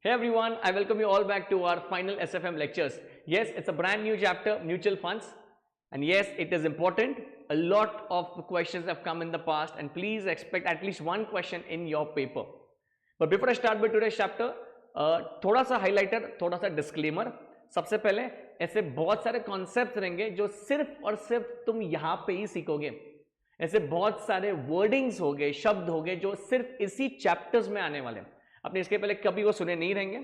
Hey everyone, I welcome you all back to our final SFM lectures. Yes, it's a brand new chapter, mutual funds. And yes, it is important. A lot of questions have come in the past, and please expect at least one question in your paper. But before I start with today's chapter, थोड़ा सा highlighter, थोड़ा सा disclaimer. सबसे पहले ऐसे बहुत सारे concept रहेंगे जो सिर्फ और सिर्फ तुम यहाँ पे ही सीखोगे. ऐसे बहुत सारे वर्डिंग्स हो गए, शब्द हो गए जो सिर्फ इसी चैप्टर्स में आने वाले हैं. आपने इसके पहले कभी वो सुने नहीं रहेंगे.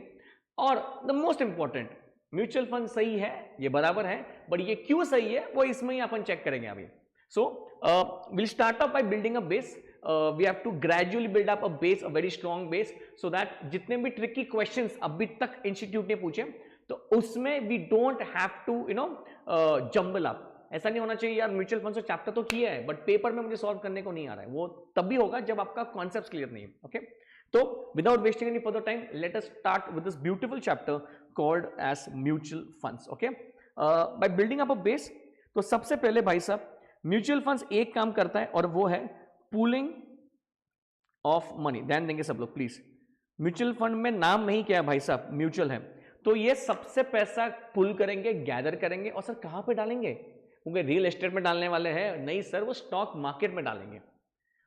और the most important, mutual fund सही है, ये बराबर है, बट ये क्यों सही है वो इसमें ही अपन चेक करेंगे अभी. So will start up by building a base. We have to gradually build up a base, a very strong base, so that जितने भी ट्रिकी क्वेश्चंस अभी तक इंस्टीट्यूट ने पूछे तो उसमें we don't have to jumble up. ऐसा नहीं होना चाहिए यार म्यूचुअल फंड से चैप्टर तो किया है बट पेपर में मुझे सॉल्व करने को नहीं आ रहा है. वो तभी होगा जब आपका कॉन्सेप्ट क्लियर नहीं है. ओके, तो without wasting any further time, let us start with this beautiful chapter called as mutual funds. Okay, by building up a base, तो सबसे पहले भाई साहब म्यूचुअल फंड्स एक काम करता है और वो है पूलिंग ऑफ मनी. ध्यान देंगे सब लोग प्लीज. म्यूचुअल फंड में नाम नहीं क्या है भाई साहब, म्यूचुअल है. तो ये सबसे पैसा पुल करेंगे, गैदर करेंगे और सर कहां पे डालेंगे? क्योंकि रियल एस्टेट में डालने वाले हैं नहीं सर, वो स्टॉक मार्केट में डालेंगे.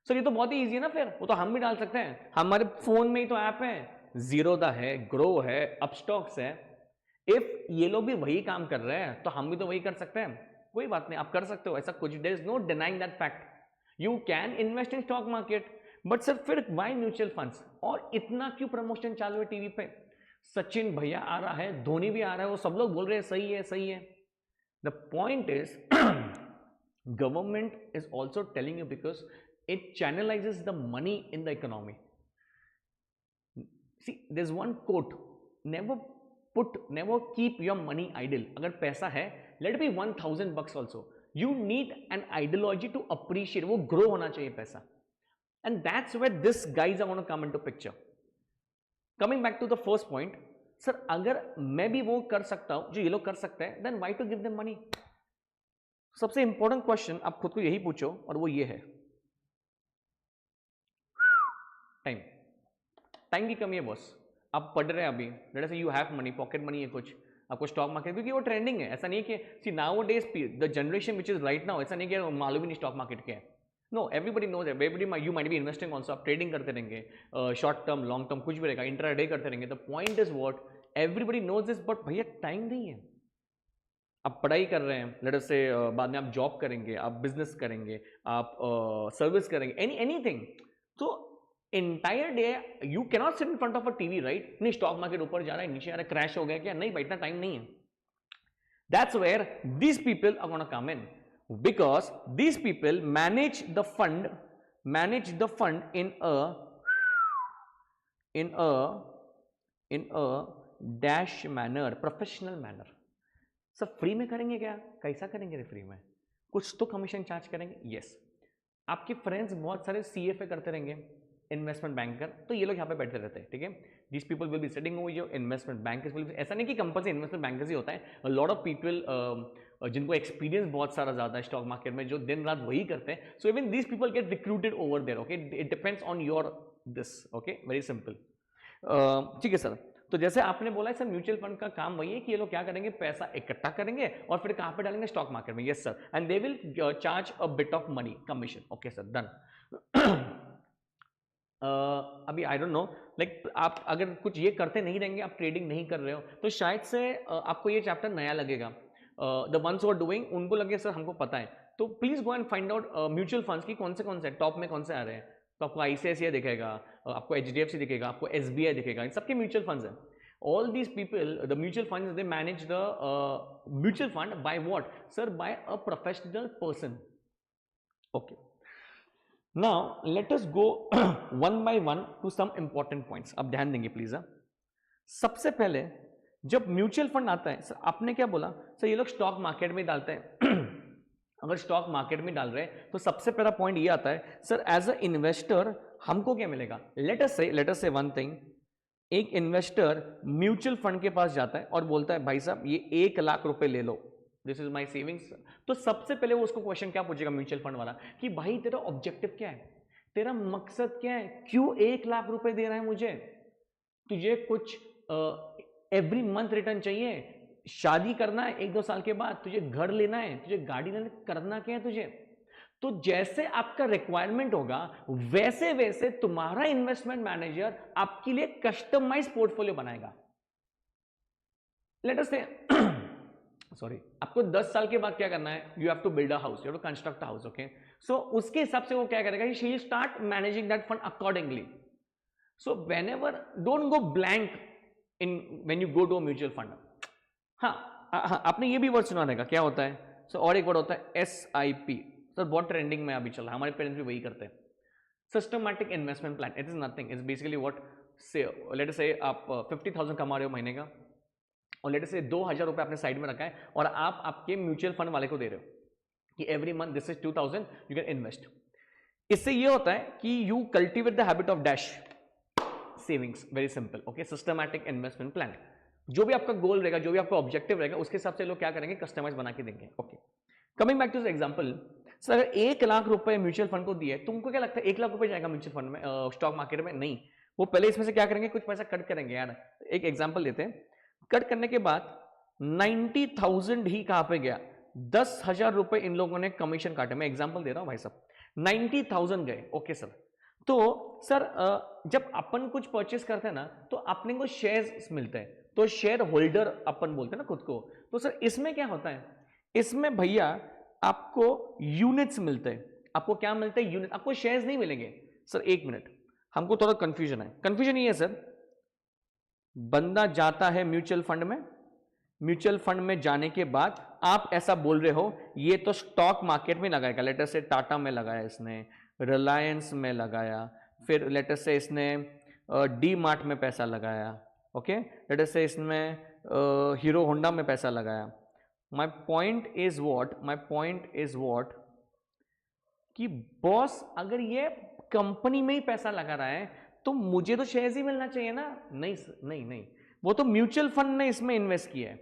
सर ये तो बहुत ही इजी है ना, फिर वो तो हम भी डाल सकते हैं. हमारे फोन में ही तो ऐप है, जीरोदा है, ग्रो है, अपस्टॉक्स है. इफ ये लोग भी वही काम कर रहे हैं तो हम भी तो वही कर सकते हैं. कोई बात नहीं, आप कर सकते हो, ऐसा कुछ, there is no denying that fact. You can invest in stock market, but sir फिर व्हाई म्यूचुअल फंड्स? और इतना क्यों प्रमोशन चालू है टीवी पे? सचिन भैया आ रहा है, धोनी भी आ रहा है, वो सब लोग बोल रहे हैं सही है सही है. The point is government is also telling you because it channelizes the money in the economy. See, there's one quote, never keep your money idle. अगर पैसा है, let it be $1,000 also. You need an ideology to appreciate. वो grow होना चाहिए पैसा. And that's where this guys are going to come into picture. Coming back to the first point, sir, अगर मैं भी वो कर सकता हूँ जो ये लोग कर सकते हैं, then why to give them money? सबसे important question आप खुद को यही पूछो और वो ये है, टाइम. टाइम की कमी है बॉस. आप पढ़ रहे हैं अभी, let's say you have money, pocket money है कुछ, आपको स्टॉक मार्केट, क्योंकि वो ट्रेंडिंग है. ऐसा नहीं है कि see nowadays the generation which is right now, ऐसा नहीं कि मालूम ही नहीं स्टॉक मार्केट क्या है. No, everybody knows, everybody you might be investing also. आप ट्रेडिंग करते रहेंगे, शॉर्ट टर्म लॉन्ग टर्म कुछ भी रहेगा, इंट्राडे करते रहेंगे. The point is what everybody knows this, but भैया टाइम नहीं है. आप पढ़ाई कर रहे हैं, लेट्स से बाद में आप जॉब करेंगे, आप बिजनेस करेंगे, आप सर्विस करेंगे, एनीथिंग. तो entire day you cannot sit in front of a TV, right? नहीं स्टॉक मार्केट ऊपर जा रहा है, नीचे आ रहा है, क्रैश हो गया क्या? नहीं भाई, इतना टाइम नहीं है. That's where these people are gonna come in, because these people manage the fund in a dash manner, professional manner. सब फ्री में करेंगे क्या? कैसा करेंगे फ्री में? कुछ तो कमीशन चार्ज करेंगे. यस, आपके फ्रेंड्स बहुत सारे CFA करते रहेंगे, इन्वेस्टमेंट बैंकर, तो ये लोग यहाँ पे बैठते रहते हैं. ठीक है, this people will be sitting over your investment bankers will. ऐसा नहीं कि कंपल्सरी इन्वेस्टमेंट बैंकर्स ही होता है. अ लॉट ऑफ पीपल जिनको एक्सपीरियंस बहुत सारा ज़्यादा है स्टॉक मार्केट में, जो दिन रात वही करते हैं. So even these people get recruited over there. Okay, it depends on your this. Okay, very simple. ठीक है सर. तो जैसे आपने बोला है सर, म्यूचुअल फंड का काम वही है कि ये लोग क्या करेंगे, पैसा इकट्ठा करेंगे और फिर कहाँ पे डालेंगे? स्टॉक मार्केट में. Yes sir, and they will charge a bit of money, commission. Okay sir, done. अभी आई डोंट नो, लाइक आप अगर कुछ ये करते नहीं रहेंगे, आप ट्रेडिंग नहीं कर रहे हो, तो शायद से आपको ये चैप्टर नया लगेगा. The ones who are doing, उनको लगे सर हमको पता है. तो please go and find out mutual funds की कौन से टॉप में कौन से आ रहे हैं. तो आपको ICICI दिखेगा, आपको HDFC दिखेगा, आपको SBI दिखेगा, इन सबके म्यूचुअल फंड्स हैं. All these people, the mutual funds, they manage the mutual fund by what? Sir, by a professional person. Okay. Now let us go one by one to some important points. अब ध्यान देंगे please. सबसे पहले जब mutual fund आता है, sir आपने क्या बोला? सर ये लोग स्टॉक मार्केट में डालते हैं. अगर स्टॉक मार्केट में डाल रहे हैं तो सबसे पहला पॉइंट ये आता है, सर एज अ इन्वेस्टर हमको क्या मिलेगा? लेट अस से वन थिंग. एक इन्वेस्टर म्यूचुअल फंड के पास जाता है और बोलता है भाई साहब ये 1 लाख रुपए ले लो, दिस इज माई सेविंग्स. तो सबसे पहले वो उसको क्वेश्चन क्या पूछेगा म्यूचुअल फंड वाला, कि भाई तेरा ऑब्जेक्टिव क्या है, तेरा मकसद क्या है, क्यों 1 लाख रुपए दे रहा है मुझे? तुझे कुछ एवरी मंथ रिटर्न चाहिए, शादी करना है 1-2 साल के बाद, तुझे घर लेना है, तुझे गाड़ी लेना, करना क्या है तुझे? तो जैसे आपका रिक्वायरमेंट होगा वैसे वैसे तुम्हारा इन्वेस्टमेंट मैनेजर आपके लिए कस्टमाइज पोर्टफोलियो बनाएगा। लेट अस से सॉरी, आपको 10 साल के बाद क्या करना है? You have to build a house, you have to construct a house, okay. So उसके हिसाब से वो क्या करेगा? She will start managing that fund accordingly. So whenever, don't go blank in when you go to a mutual fund. हाँ, आपने ये भी वर्ड सुना रहेगा, क्या होता है सो? और एक वर्ड होता है SIP। सर बहुत ट्रेंडिंग में अभी चल रहा है, हमारे पेरेंट्स भी वही करते हैं। Systematic investment plan, it is nothing, it's basically what से, लेट अस से आप 50,000 कमा रहे हो महीने का, और लेट अस से 2,000 रुपए आपने साइड में रखा है और आप आपके म्यूचुअल फंड वाले को दे रहे हो कि every month this is 2,000 you can invest. इससे ये होता है कि you cultivate the habit of dash savings, very simple, okay. Systematic investment plan, जो भी आपका गोल रहेगा, जो भी आपका ऑब्जेक्टिव रहेगा, उसके हिसाब से लोग क्या करेंगे? कस्टमाइज बना के देंगे, okay. Coming back to this example, sir अगर 1 लाख रुपए म्यूचुअल फंड को दिए, तुमको क्या लगता है 1 लाख रुपए जाएगा म्यूचुअल फंड में, स्टॉक मार्केट में? नहीं, वो पहले इसमें से क्या करेंगे? कुछ पैसा कट करेंगे यार। एक एग्जांपल लेते हैं, कट करने के बाद 90,000 ही कहां पे गया? 10,000 रुपए इन लोगों ने कमीशन काटे। मैं एग्जांपल दे रहा हूं भाई साहब, 90,000 गए, ओके सर। तो सर जब अपन कुछ परचेस करते हैं ना, तो अपने को शेयर्स मिलते हैं, तो शेयर होल्डर अपन बोलते हैं ना खुद को। तो सर इसमें क्या होता है? इसमें भैया आपको यूनिट्स मिलते हैं। आपको क्या मिलते हैं? यूनिट, आपको शेयर्स नहीं मिलेंगे। सर एक मिनट, हमको थोड़ा कंफ्यूजन है। कंफ्यूजन ये है सर, बंदा जाता है म्यूचुअल फंड में, म्यूचुअल फंड में जाने के बाद आप ऐसा बोल रहे हो ये तो स्टॉक मार्केट में लगाएगा, लेटर से टाटा में लगाया इसने, रिलायंस में लगाया, फिर लेटर से इसने डी मार्ट में पैसा लगाया, ओके, लेटर से इसमें हीरो होंडा में पैसा लगाया। माई पॉइंट इज वॉट कि बॉस अगर ये कंपनी में ही पैसा लगा रहा है तो मुझे तो शेयर्स ही मिलना चाहिए ना। नहीं नहीं नहीं, वो तो म्यूचुअल फंड ने इसमें इन्वेस्ट किया है।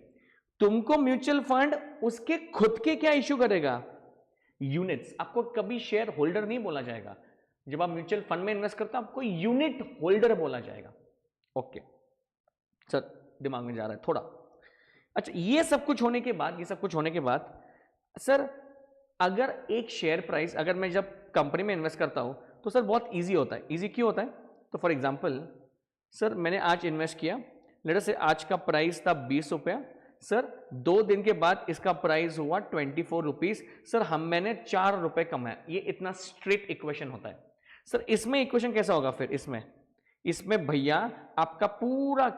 तुमको म्यूचुअल फंड उसके खुद के क्या इश्यू करेगा? यूनिट्स। आपको कभी शेयर होल्डर नहीं बोला जाएगा। जब आप म्यूचुअल फंड में इन्वेस्ट करते हो आपको यूनिट होल्डर बोला जाएगा, ओके। सर दिमाग में जा रहा है थोड़ा। अच्छा, ये सब कुछ होने के बाद सर अगर एक शेयर प्राइस, अगर मैं जब कंपनी में इन्वेस्ट करता हूं तो सर बहुत इजी होता है। इजी क्यों होता है? तो फॉर एग्जांपल सर मैंने आज इन्वेस्ट किया, लेट अस से आज का प्राइस था 20 रुपया, सर 2 दिन के बाद इसका प्राइस हुआ 24 रुपीज, सर मैंने 4 रुपए कमाया। ये इतना स्ट्रेट इक्वेशन होता है। सर इसमें इक्वेशन कैसा होगा फिर? इसमें भैया आपका पूरा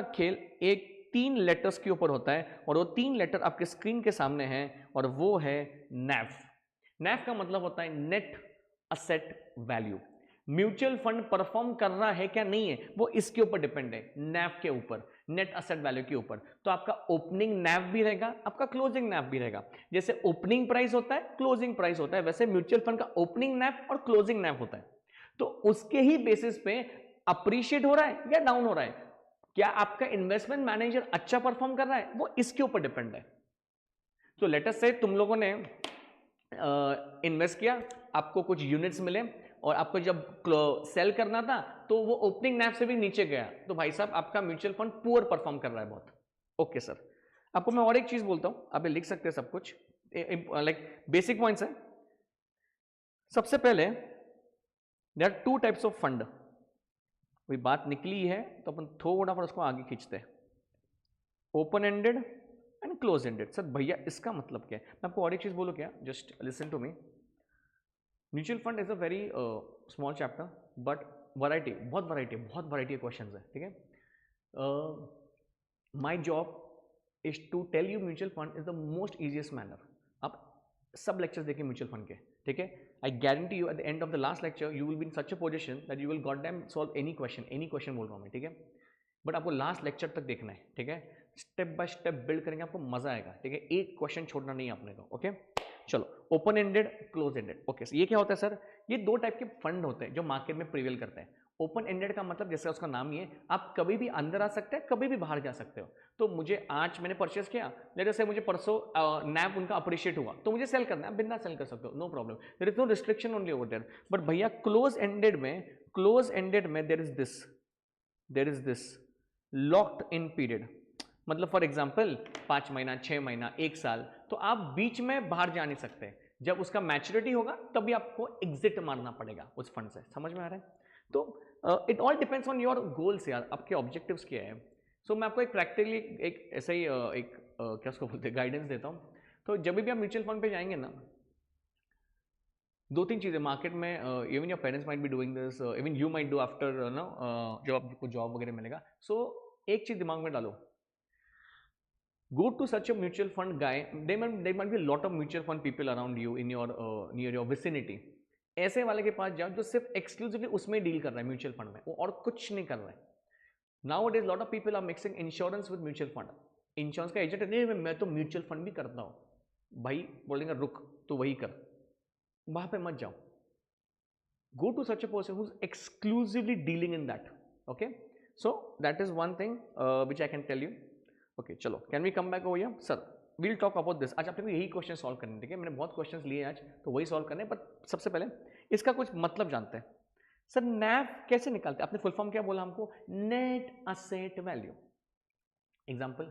खेल एक 3 लेटर्स के ऊपर होता है, और वो 3 लेटर आपके स्क्रीन के सामने हैं, और वो है NAV। NAV का मतलब होता है net asset value. Mutual fund perform कर रहा है क्या नहीं है, वो इसके ऊपर डिपेंड है, NAV के ऊपर, नेट असेट वैल्यू के ऊपर। तो आपका ओपनिंग NAV भी रहेगा, आपका क्लोजिंग NAV भी रहेगा। जैसे ओपनिंग प्राइस होता है, क्लोजिंग प्राइस होता है, वैसे म्यूचुअल फंड का ओपनिंग NAV और क्लोजिंग NAV होता है। तो उसके ही बेसिस पे अप्रिशिएट हो रहा है या डाउन हो रहा है, क्या आपका इन्वेस्टमेंट मैनेजर अच्छा परफॉर्म कर रहा है, वो इसके ऊपर डिपेंड है। तो लेट अस से तुम लोगों ने इन्वेस्ट किया, आपको कुछ यूनिट्स मिले, और आपको जब सेल करना था तो वो ओपनिंग NAV से भी नीचे गया, तो भाई साहब आपका म्यूचुअल फंड पुअर परफॉर्म कर रहा है बहुत, ओके सर। आपको मैं और एक चीज बोलता हूं, आप लिख सकते हैं सब कुछ, लाइक बेसिक पॉइंट्स है। सबसे पहले there are 2 types of fund. कोई बात निकली है तो अपन थोड़ा सा उसको आगे खींचते हैं। Open ended and close ended. Sir भैया इसका मतलब क्या है? मैं आपको और एक चीज बोलूं क्या? Just listen to me. Mutual fund is a very small chapter, but बहुत वैरायटी क्वेश्चन है, ठीक है। My job is to tell you mutual fund is the most easiest manner. आप सब लेक्चर्स देखिए म्यूचुअल फंड के, ठीक है। I guarantee you at the end of the last lecture you will be in such a position that you will got them solve any question बोल रहा हूँ मैं, ठीक है। बट आपको लास्ट लेक्चर तक देखना है, ठीक है। स्टेप बाय स्टेप बिल्ड करेंगे, आपको मजा आएगा, ठीक है। एक क्वेश्चन छोड़ना नहीं है अपने को, ओके। चलो, open ended, close ended, okay. ये क्या होता है सर? ये 2 टाइप के फंड होते हैं जो मार्केट में प्रिवेल करते हैं। ओपन एंडेड का मतलब जैसे उसका नाम ही है, आप कभी भी अंदर आ सकते हैं, कभी भी बाहर जा सकते हो। तो मुझे आज मैंने परचेस किया, जैसे मुझे परसों NAV उनका अप्रिशिएट हुआ तो मुझे सेल करना है, बिंदास सेल कर सकते हो, no problem, there is no restriction only over there. But भैया क्लोज एंडेड में there is this, locked in period, मतलब फॉर एग्जाम्पल 5 महीना, 6 महीना, 1 साल, तो आप बीच में बाहर जा नहीं सकते। जब उसका मैच्योरिटी होगा तभी आपको एग्जिट मारना पड़ेगा उस फंड से। समझ में आ रहा है? तो it all depends on your goals यार, आपके ऑब्जेक्टिव्स क्या है। सो मैं आपको एक प्रैक्टिकली एक ऐसा ही क्या उसको बोलते हैं, गाइडेंस देता हूँ। तो जब भी आप म्यूचुअल फंड पे जाएंगे ना, 2-3 चीज़ें मार्केट में, even your parents might be doing this, even you might do after no, जब आपको जॉब वगैरह मिलेगा। सो एक चीज़ दिमाग में डालो, go to such a mutual fund guy, there might be a lot of mutual fund people around you in your near your vicinity। ऐसे वाले के पास जाओ जो सिर्फ एक्सक्लूसिवली उसमें डील कर रहा है म्यूचुअल फंड में, वो और कुछ नहीं कर रहा है। Now it is lot of people are mixing insurance with mutual fund. Insurance का एजेंट नहीं, मैं तो म्यूचुअल फंड भी करता हूँ। भाई बोलेंगे रुक, तो वही कर, वहां पे मत जाओ। go to such a person who's exclusively dealing in that। okay, so that is one thing which I can tell you। Okay चलो, can we come back over here sir, we'll talk about this. आज आपने यही question solve करने, ठीक है? मैंने बहुत questions लिए आज, तो वही सॉल्व करने, बट सबसे पहले इसका कुछ मतलब जानते हैं। सर नैव कैसे निकालते हैं? आपने फुल फॉर्म क्या बोला हमको? Net asset value. एग्जांपल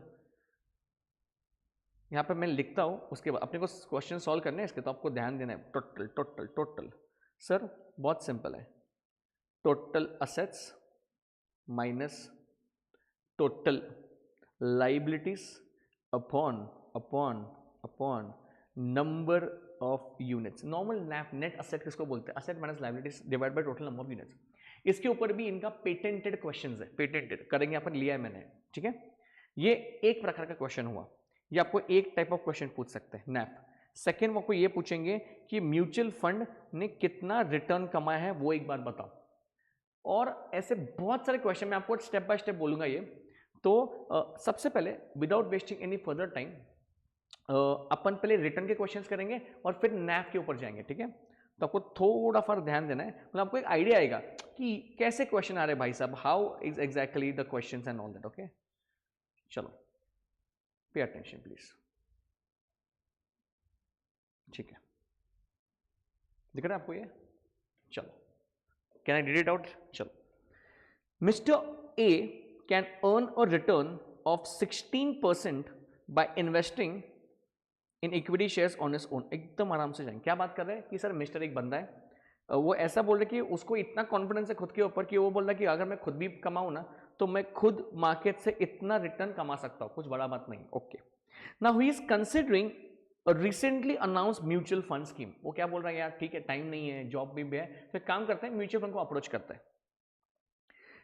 यहाँ पे मैं लिखता हूँ, उसके बाद अपने को क्वेश्चन सॉल्व करने हैं इसके, तो आपको ध्यान देना है। टोटल टोटल टोटल, सर बहुत सिंपल है, total assets minus total liabilities upon number of units। Normal net asset किसको बोलते हैं? Asset minus liabilities divide by total number of units. इसके ऊपर भी इनका पेटेंटेड क्वेश्चंस है, पेटेंटेड करेंगे अपन, लिया है मैंने, ठीक है? ये एक प्रकार का क्वेश्चन हुआ। ये आपको एक टाइप ऑफ क्वेश्चन पूछ सकते हैं नैप। सेकेंड वो आपको ये पूछेंगे कि म्यूचुअल फंड ने कितना रिटर्न कमाया है, वो एक बार बताओ। और ऐसे बहुत सारे क्वेश्चन मैं आपको स्टेप बाय स्टेप बोलूंगा ये। तो सबसे पहले without wasting any further time अपन पहले रिटर्न के क्वेश्चंस करेंगे और फिर नैप के ऊपर जाएंगे, ठीक है? तो आपको थोड़ा फर्क ध्यान देना है, मतलब आपको एक आइडिया आएगा कि कैसे क्वेश्चन आ रहे हैं भाई साहब, how is exactly the questions and all that. Okay चलो, पे अटेंशन प्लीज, ठीक है? दिख रहा है आपको ये? चलो, can I read it out? चलो, Mr A can earn a return of 16% by investing in equity shares on his own। एकदम आराम से जाएंगे। क्या बात कर रहे हैं कि सर मिस्टर एक बंदा है, वो ऐसा बोल रहे कि उसको इतना कॉन्फिडेंस है खुद के ऊपर कि वो बोल रहा है कि अगर मैं खुद भी कमाऊं ना तो मैं खुद मार्केट से इतना रिटर्न कमा सकता हूं, कुछ बड़ा बात नहीं। Okay, now he is considering recently announce mutual fund scheme. वो क्या बोल रहा है, यार ठीक है टाइम नहीं है, जॉब भी है, तो एक काम करते हैं, म्यूचुअल फंड को अप्रोच करता है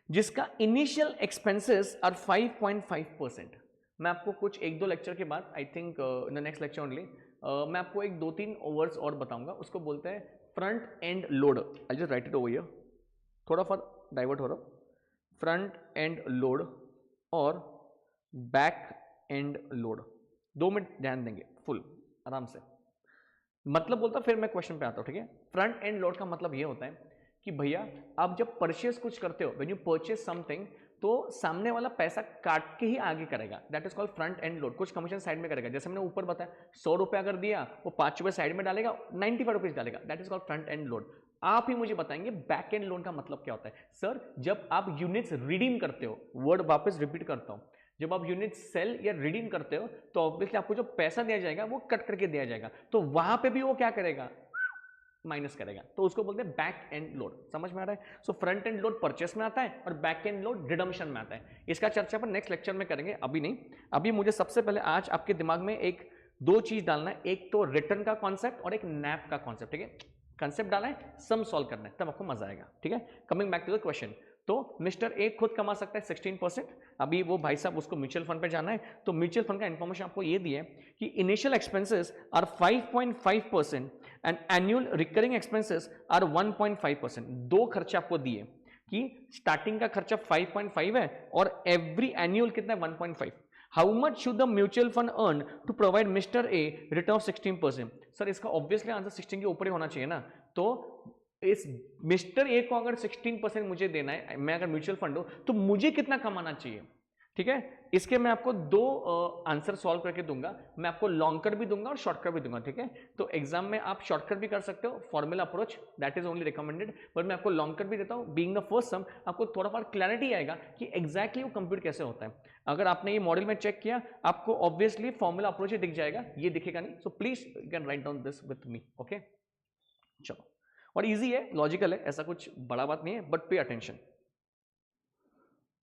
जिसका इनिशियल एक्सपेंसेस आर 5.5%। मैं आपको कुछ 1-2 लेक्चर के बाद, I think in the next lecture only, मैं आपको एक 2-3 ओवर्स और बताऊंगा। उसको बोलते हैं front end load. I just right it over here, थोड़ा फॉर डाइवर्ट हो रहा हूं। फ्रंट एंड लोड और बैक एंड लोड, 2 मिनट ध्यान देंगे फुल आराम से। मतलब बोलता फिर मैं क्वेश्चन पे आता हूं, ठीक है? फ्रंट एंड लोड का मतलब ये होता है कि भैया आप जब परचेस कुछ करते हो, व्हेन यू परचेस समथिंग, तो सामने वाला पैसा काट के ही आगे करेगा, that is called front end load. कुछ कमीशन साइड में करेगा, जैसे मैंने ऊपर बताया 100 रुपये अगर दिया, वो 5 रुपये साइड में डालेगा, 95 रुपीज डालेगा, that is called front end load. आप ही मुझे बताएंगे बैक एंड लोड का मतलब क्या होता है। सर जब आप यूनिट्स रिडीम करते हो, वर्ड वापस रिपीट करता हूं, जब आप यूनिट सेल या रिडीम करते हो तो ऑब्वियसली आपको जो पैसा दिया जाएगा वो कट करके दिया जाएगा, तो वहां पे भी वो क्या करेगा, माइनस करेगा, तो उसको बोलते हैं बैक एंड लोड। समझ में आ रहा है? So front end load purchase में आता है और बैक एंड लोड रिडम्पशन में आता है। इसका चर्चा अपन नेक्स्ट लेक्चर में करेंगे, अभी नहीं। अभी मुझे सबसे पहले आज आपके दिमाग में एक 2 चीज डालना है, एक तो रिटर्न का कॉन्सेप्ट और एक नैप का कॉन्सेप्ट, ठीक है? कंसेप्ट डाला है, सम सॉल्व करना है, तब आपको मजा आएगा, ठीक है? Coming back to the question, तो मिस्टर ए खुद कमा सकता है 16%। अभी वो भाई साहब उसको म्यूचुअल फंड पे जाना है, तो म्यूचुअल फंड का इंफॉर्मेशन आपको ये दी है कि initial expenses are 5.5% and annual recurring expenses are 1.5%। 2 खर्चे आपको दिए कि स्टार्टिंग का खर्चा 5.5 है और एवरी एनुअल कितना है, 1.5। How much should the mutual fund earn to provide mister A return of 16%? Sir इसका ऑब्वियसली आंसर 16 के ऊपर ही होना चाहिए ना। तो इस मिस्टर ए को अगर 16% मुझे देना है, मैं अगर म्यूचुअल फंड हूं तो मुझे कितना कमाना चाहिए, ठीक है। इसके मैं आपको दो आंसर सॉल्व करके दूंगा, मैं आपको लॉन्ग कट भी दूंगा और शॉर्टकट भी दूंगा, ठीक है। तो एग्जाम में आप शॉर्टकट भी कर सकते हो, formula approach that is only recommended, पर मैं आपको लॉन्ग कट भी देता हूं। बीइंग द फर्स्ट सम आपको थोड़ा बहुत क्लैरिटी आएगा कि एग्जैक्टली वो कंप्यूट कैसे होता है। अगर आपने ये मॉडल में चेक किया, आपको ऑब्वियसली फॉर्मूला अप्रोच ही दिख जाएगा, ये दिखेगा नहीं। So please you can write down this with me, okay. चलो, और इजी है, लॉजिकल है, ऐसा कुछ बड़ा बात नहीं है, बट पे अटेंशन।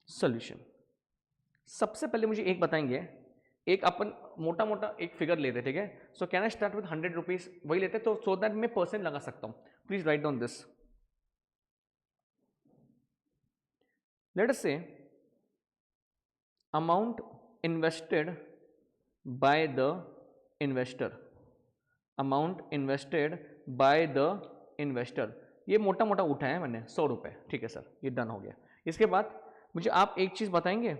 सोल्यूशन, सबसे पहले मुझे एक बताएंगे, एक अपन मोटा मोटा एक फिगर लेते, ठीक है। So can I start with 100 rupees, वही लेते, तो सो दैट मैं परसेंट लगा सकता हूं। Please write down this. Let us say amount invested by the investor, amount invested by the investor, ये मोटा मोटा उठाया है मैंने 100 रुपए, ठीक है सर, ये डन हो गया। इसके बाद मुझे आप एक चीज बताएंगे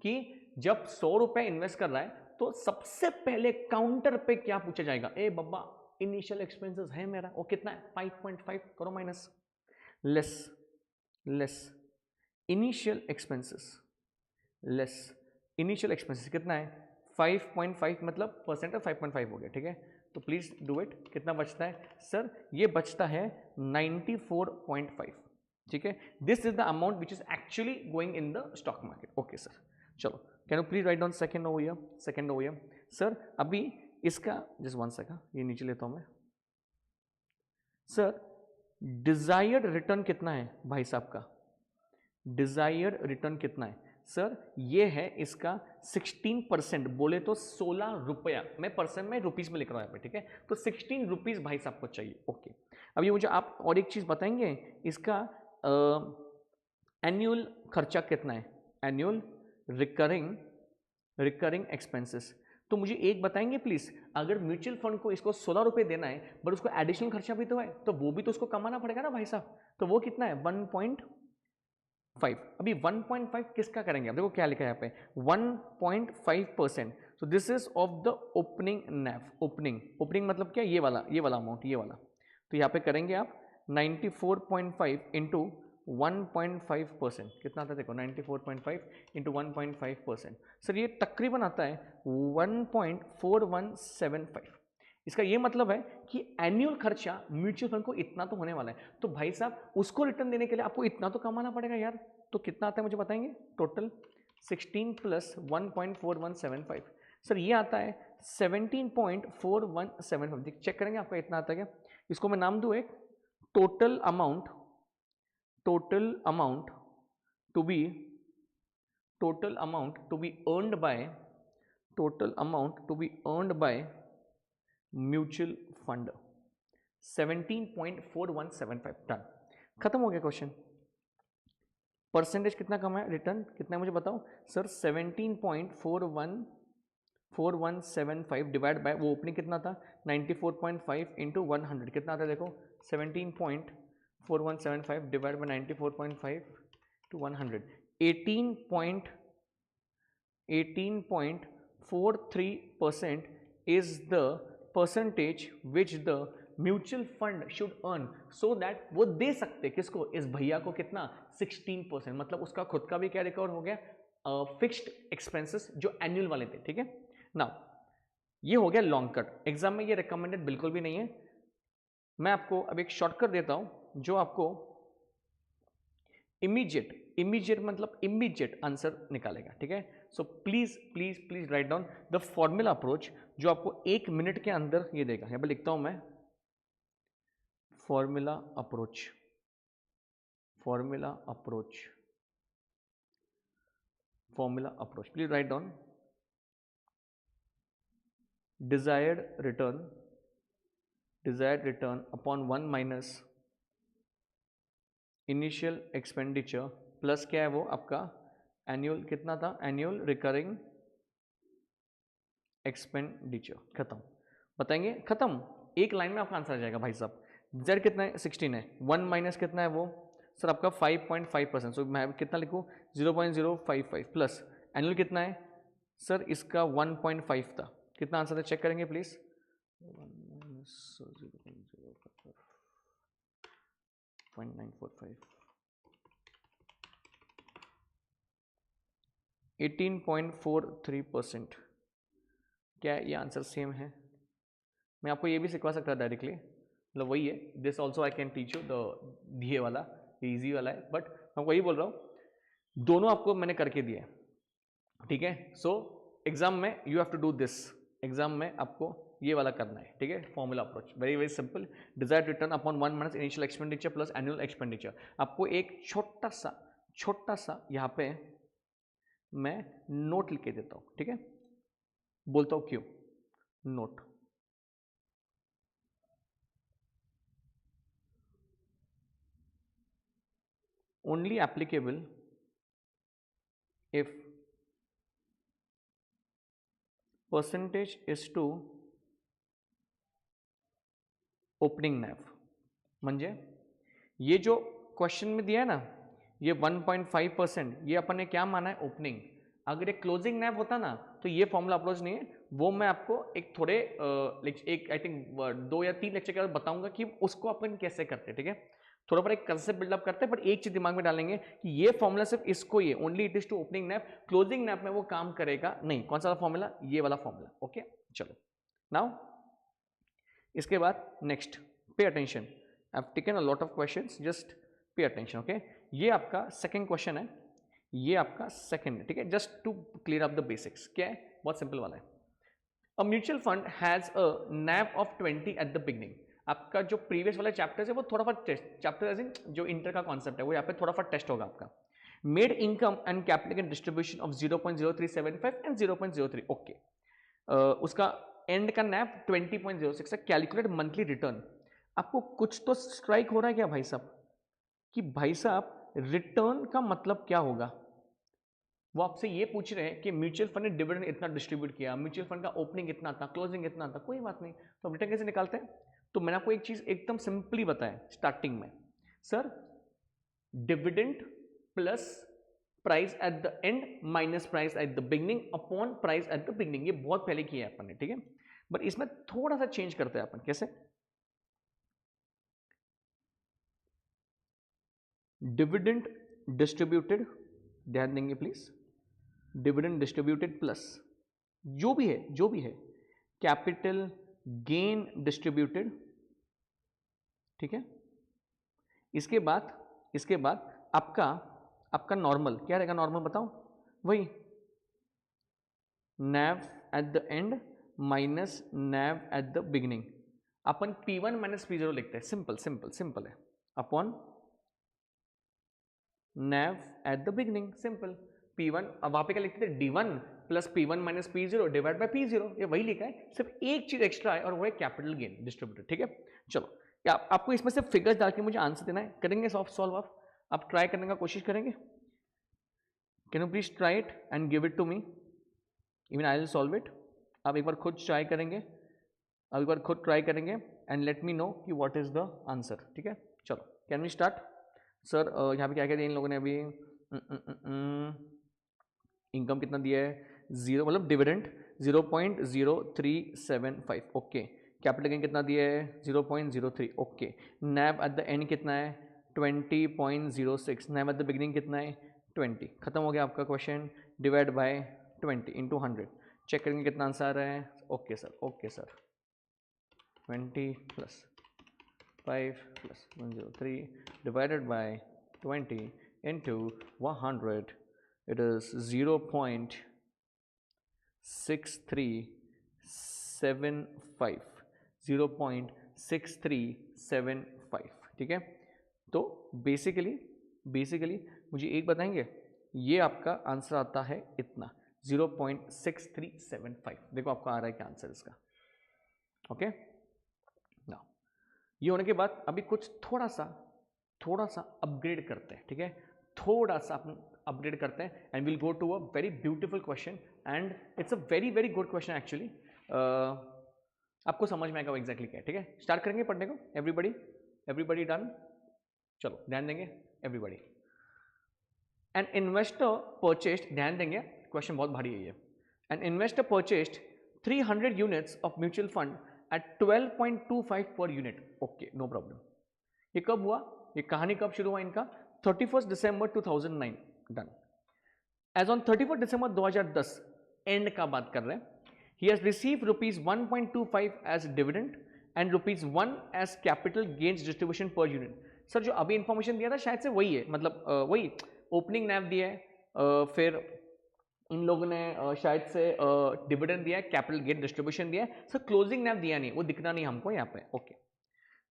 कि जब 100 रुपए इन्वेस्ट कर रहा है तो सबसे पहले काउंटर पे क्या पूछा जाएगा? ए बब्बा, इनिशियल एक्सपेंसेस है मेरा, वो कितना है? 5.5 करो minus, less less initial expenses, less initial expenses कितना है? 5.5, मतलब परसेंट है 5.5 हो गया, ठीक है। तो प्लीज डू इट। कितना बचता है सर? ये बचता है 94.5, ठीक है। This is the amount which is actually going in the stock market, okay sir. चलो, can you please write down second over here, second over here. Sir अभी इसका जस्ट 1 सेकंड, ये नीचे लेता हूं मैं। सर डिजायर्ड रिटर्न कितना है भाई साहब का? डिजायर्ड रिटर्न कितना है सर? ये है इसका 16%, बोले तो 16 रुपया, मैं परसेंट में रुपीस में लिख रहा हूं यहाँ पे, ठीक है। तो 16 रुपीज भाई साहब को चाहिए, ओके। अब ये मुझे आप और एक चीज बताएंगे, इसका एनुअल खर्चा कितना है? Annual recurring expenses. तो मुझे एक बताएंगे प्लीज, अगर म्यूचुअल फंड को इसको 16 रुपए देना है, बट उसको एडिशनल खर्चा भी तो है, तो वो भी तो उसको कमाना पड़ेगा ना भाई साहब। तो वो कितना है? 1.5। अभी 1.5 किसका करेंगे? अब देखो क्या लिखा है यहाँ पे, 1.5%। So this is of the opening naive. Opening मतलब क्या? ये वाला अमाउंट, ये वाला। तो यहाँ पे करेंगे आप 94.5 इंटू 1.5%, कितना आता है देखो, 94.5 इंटू 1.5%। सर ये तकरीबन आता है 1.4175। इसका ये मतलब है कि एनुअल खर्चा म्यूचुअल फंड को इतना तो होने वाला है, तो भाई साहब उसको रिटर्न देने के लिए आपको इतना तो कमाना पड़ेगा यार। तो कितना आता है मुझे बताएंगे? टोटल 16 प्लस 1.4175, सर ये आता है 17.4175। चेक करेंगे आपका इतना आता है क्या? इसको मैं नाम दूं एक, total amount to be earned by mutual fund 17.4175। Done, खत्म हो गया क्वेश्चन। परसेंटेज कितना कम है, रिटर्न कितना है मुझे बताओ सर? 17.4175 डिवाइड बाय वो ओपनिंग कितना था? 94.5 इंटू 100 कितना आता है देखो? 17.4175 divide by 94.5 to 100, 18.43% is the percentage which the mutual fund should earn, so that वो दे सकते किसको? इस भैया को कितना? 16%। मतलब उसका खुद का भी क्या रिकवर हो गया? फिक्स्ड एक्सपेंसेस जो एनुअल वाले थे, ठीक है। नाउ ये हो गया लॉन्ग कट, एग्जाम में ये रिकमेंडेड बिल्कुल भी नहीं है। मैं आपको अब एक शॉर्टकट देता हूं जो आपको इमीडिएट मतलब इमीडिएट आंसर निकालेगा, ठीक है। So please please please write down the formula approach जो आपको 1 मिनट के अंदर ये देगा। यहां पर लिखता हूं मैं, formula approach please write down. Desired return upon 1 minus initial expenditure plus क्या है वो आपका एनुअल, कितना था? Annual recurring expenditure. खत्म, बताएंगे खत्म, एक लाइन में आपका आंसर आ जाएगा भाई साहब। जेड कितना है? 16 है, 1 माइनस कितना है वो सर आपका 5.5%। सो मैं कितना लिखूँ? 0.055 प्लस एनुअल कितना है सर? इसका 1.5 था। कितना आंसर है चेक करेंगे प्लीज? 0.945 18.43%। क्या ये आंसर सेम है? मैं आपको ये भी सिखवा सकता था डायरेक्टली, मतलब वही है। This also I can teach you the ये वाला, ईजी वाला है, बट मैं वही बोल रहा हूँ, दोनों आपको मैंने करके दिया है, ठीक है। सो एग्जाम में you have to do this, exam में आपको ये वाला करना है, ठीक है। Formula approach very very simple, desired return upon 1 minus initial expenditure plus annual expenditure. आपको एक छोटा सा यहाँ पे मैं नोट लिख के देता हूँ, ठीक है, बोलता हूँ क्यों note. only applicable if percentage is to opening NAV। म्हणजे ये जो क्वेश्चन में दिया है ना, ये 1.5%, ये अपन ने क्या माना है? ओपनिंग। अगर एक क्लोजिंग नैव होता ना तो ये फॉर्मूला अप्रोच नहीं है, वो मैं आपको एक थोड़े एक आई थिंक 2 या 3 लेक्चर के बाद बताऊंगा कि उसको अपन कैसे करते हैं, ठीक है। थोड़ा पर एक कंसेप्ट बिल्डअप करते हैं, पर एक चीज दिमाग में डालेंगे कि ये फॉर्मूला सिर्फ इसको ही है, only it is two opening NAV, closing NAV में वो काम करेगा नहीं। कौन सा फॉर्मूला? ये वाला फॉर्मूला, ओके। चलो नाउ इसके बाद next, pay attention, I have taken a lot of questions, just pay attention, okay. ये आपका सेकंड क्वेश्चन है, ये आपका सेकंड है, ठीक है। Just to clear up the basics, क्या है? बहुत सिंपल वाला है। A mutual fund has a NAV of 20 at the beginning. आपका जो प्रीवियस वाला चैप्टर है वो थोड़ा सा टेस्ट चैप्टर, जो इंटर का कॉन्सेप्ट है वो यहाँ पे थोड़ा सा टेस्ट होगा आपका। Made income and capital distribution of 0.0375 and 0.03, okay. उसका एंड का नैव 20.06 है। Calculate monthly return. आपको कुछ तो स्ट्राइक हो रहा है क्या भाई साहब, कि भाई साहब रिटर्न का मतलब क्या होगा? वो आपसे ये पूछ रहे हैं कि म्यूचुअल फंड ने डिविडेंड इतना डिस्ट्रीब्यूट किया, म्यूचुअल फंड का ओपनिंग इतना था, क्लोजिंग इतना था, कोई बात नहीं, तो रिटर्न कैसे निकालते हैं? तो मैंने आपको एक चीज एकदम सिंपली बताया स्टार्टिंग में, sir dividend plus price at the end minus price at the beginning upon price at the beginning. ये बहुत पहले किया है अपन ने, ठीक है, बट इसमें थोड़ा सा चेंज करते हैं अपन। कैसे? डिविडेंड डिस्ट्रीब्यूटेड, ध्यान देंगे प्लीज, डिविडेंड डिस्ट्रीब्यूटेड प्लस जो भी है कैपिटल गेन डिस्ट्रीब्यूटेड, ठीक है। इसके बाद आपका नॉर्मल क्या रहेगा? नॉर्मल बताओ, वही NAV at the end minus NAV at the beginning. अपन P1 माइनस P0 लिखते हैं, सिंपल है, upon NAV at the beginning, simple. P1 अब वहां पे क्या लिखते थे? D1 plus P1 minus P0 divide by P0, ये वही लिखा है, सिर्फ एक चीज एक्स्ट्रा है और वो है कैपिटल गेन डिस्ट्रीब्यूटेड, ठीक है। चलो आपको इसमें से फिगर्स डाल के मुझे आंसर देना है, करेंगे सॉल्व आप ट्राई करने का कोशिश करेंगे? Can you please try it and give it to me, even I will solve it. आप एक बार खुद ट्राई करेंगे, एंड लेट मी नो कि व्हाट इज द आंसर, ठीक है। चलो कैन वी स्टार्ट? सर यहाँ पे क्या क्या दिया इन लोगों ने अभी? इनकम कितना दिया है? 0, मतलब डिविडेंड 0.0375, ओके। कैपिटल गेन कितना दिया है? 0.03, okay. Naive at the and कितना है? 20.06। नैव एट द बिगिनिंग कितना है? 20। खत्म हो गया आपका question. Divide by 20 into 100, check करेंगे कितना आंसर आ रहा है। Okay sir 20 plus 5 plus 103 divided by 20 into 100, it is 0.6375, 0.6375, ठीक है। तो बेसिकली मुझे एक बताएंगे, ये आपका आंसर आता है इतना 0.6375। देखो आपका आ रहा है क्या आंसर इसका, ओके ना। ये होने के बाद अभी कुछ थोड़ा सा अपग्रेड करते हैं, ठीक है, थोड़ा सा अपग्रेड करते हैं and will go to a very beautiful question and it's a very very good question actually. आपको समझ में आएगा वो एग्जैक्टली क्या है, ठीक है। स्टार्ट करेंगे पढ़ने को, एवरीबडी डन? चलो ध्यान देंगे एवरीबडी। एन इन्वेस्टर परचेस्ड, ध्यान देंगे क्वेश्चन बहुत भारी है ये। An investor purchased 300 units of mutual fund eight 12.25 per unit, okay no problem. ये कब हुआ? ये कहानी कब शुरू हुआ इनका? 31 दिसंबर 2009, डन। एज ऑन 31 दिसंबर 2010 एंड का बात कर रहे हैं, he has received rupees 1.25 as dividend and rupees 1 as capital gains distribution per unit. Sir जो अभी इंफॉर्मेशन दिया था शायद से वही है, मतलब वही ओपनिंग नैव दिया है, फिर इन लोगों ने शायद से डिविडेंड दिया है, कैपिटल गेन डिस्ट्रीब्यूशन दिया है, सर क्लोजिंग नैव दिया नहीं, वो दिखना नहीं हमको यहाँ पे. Okay.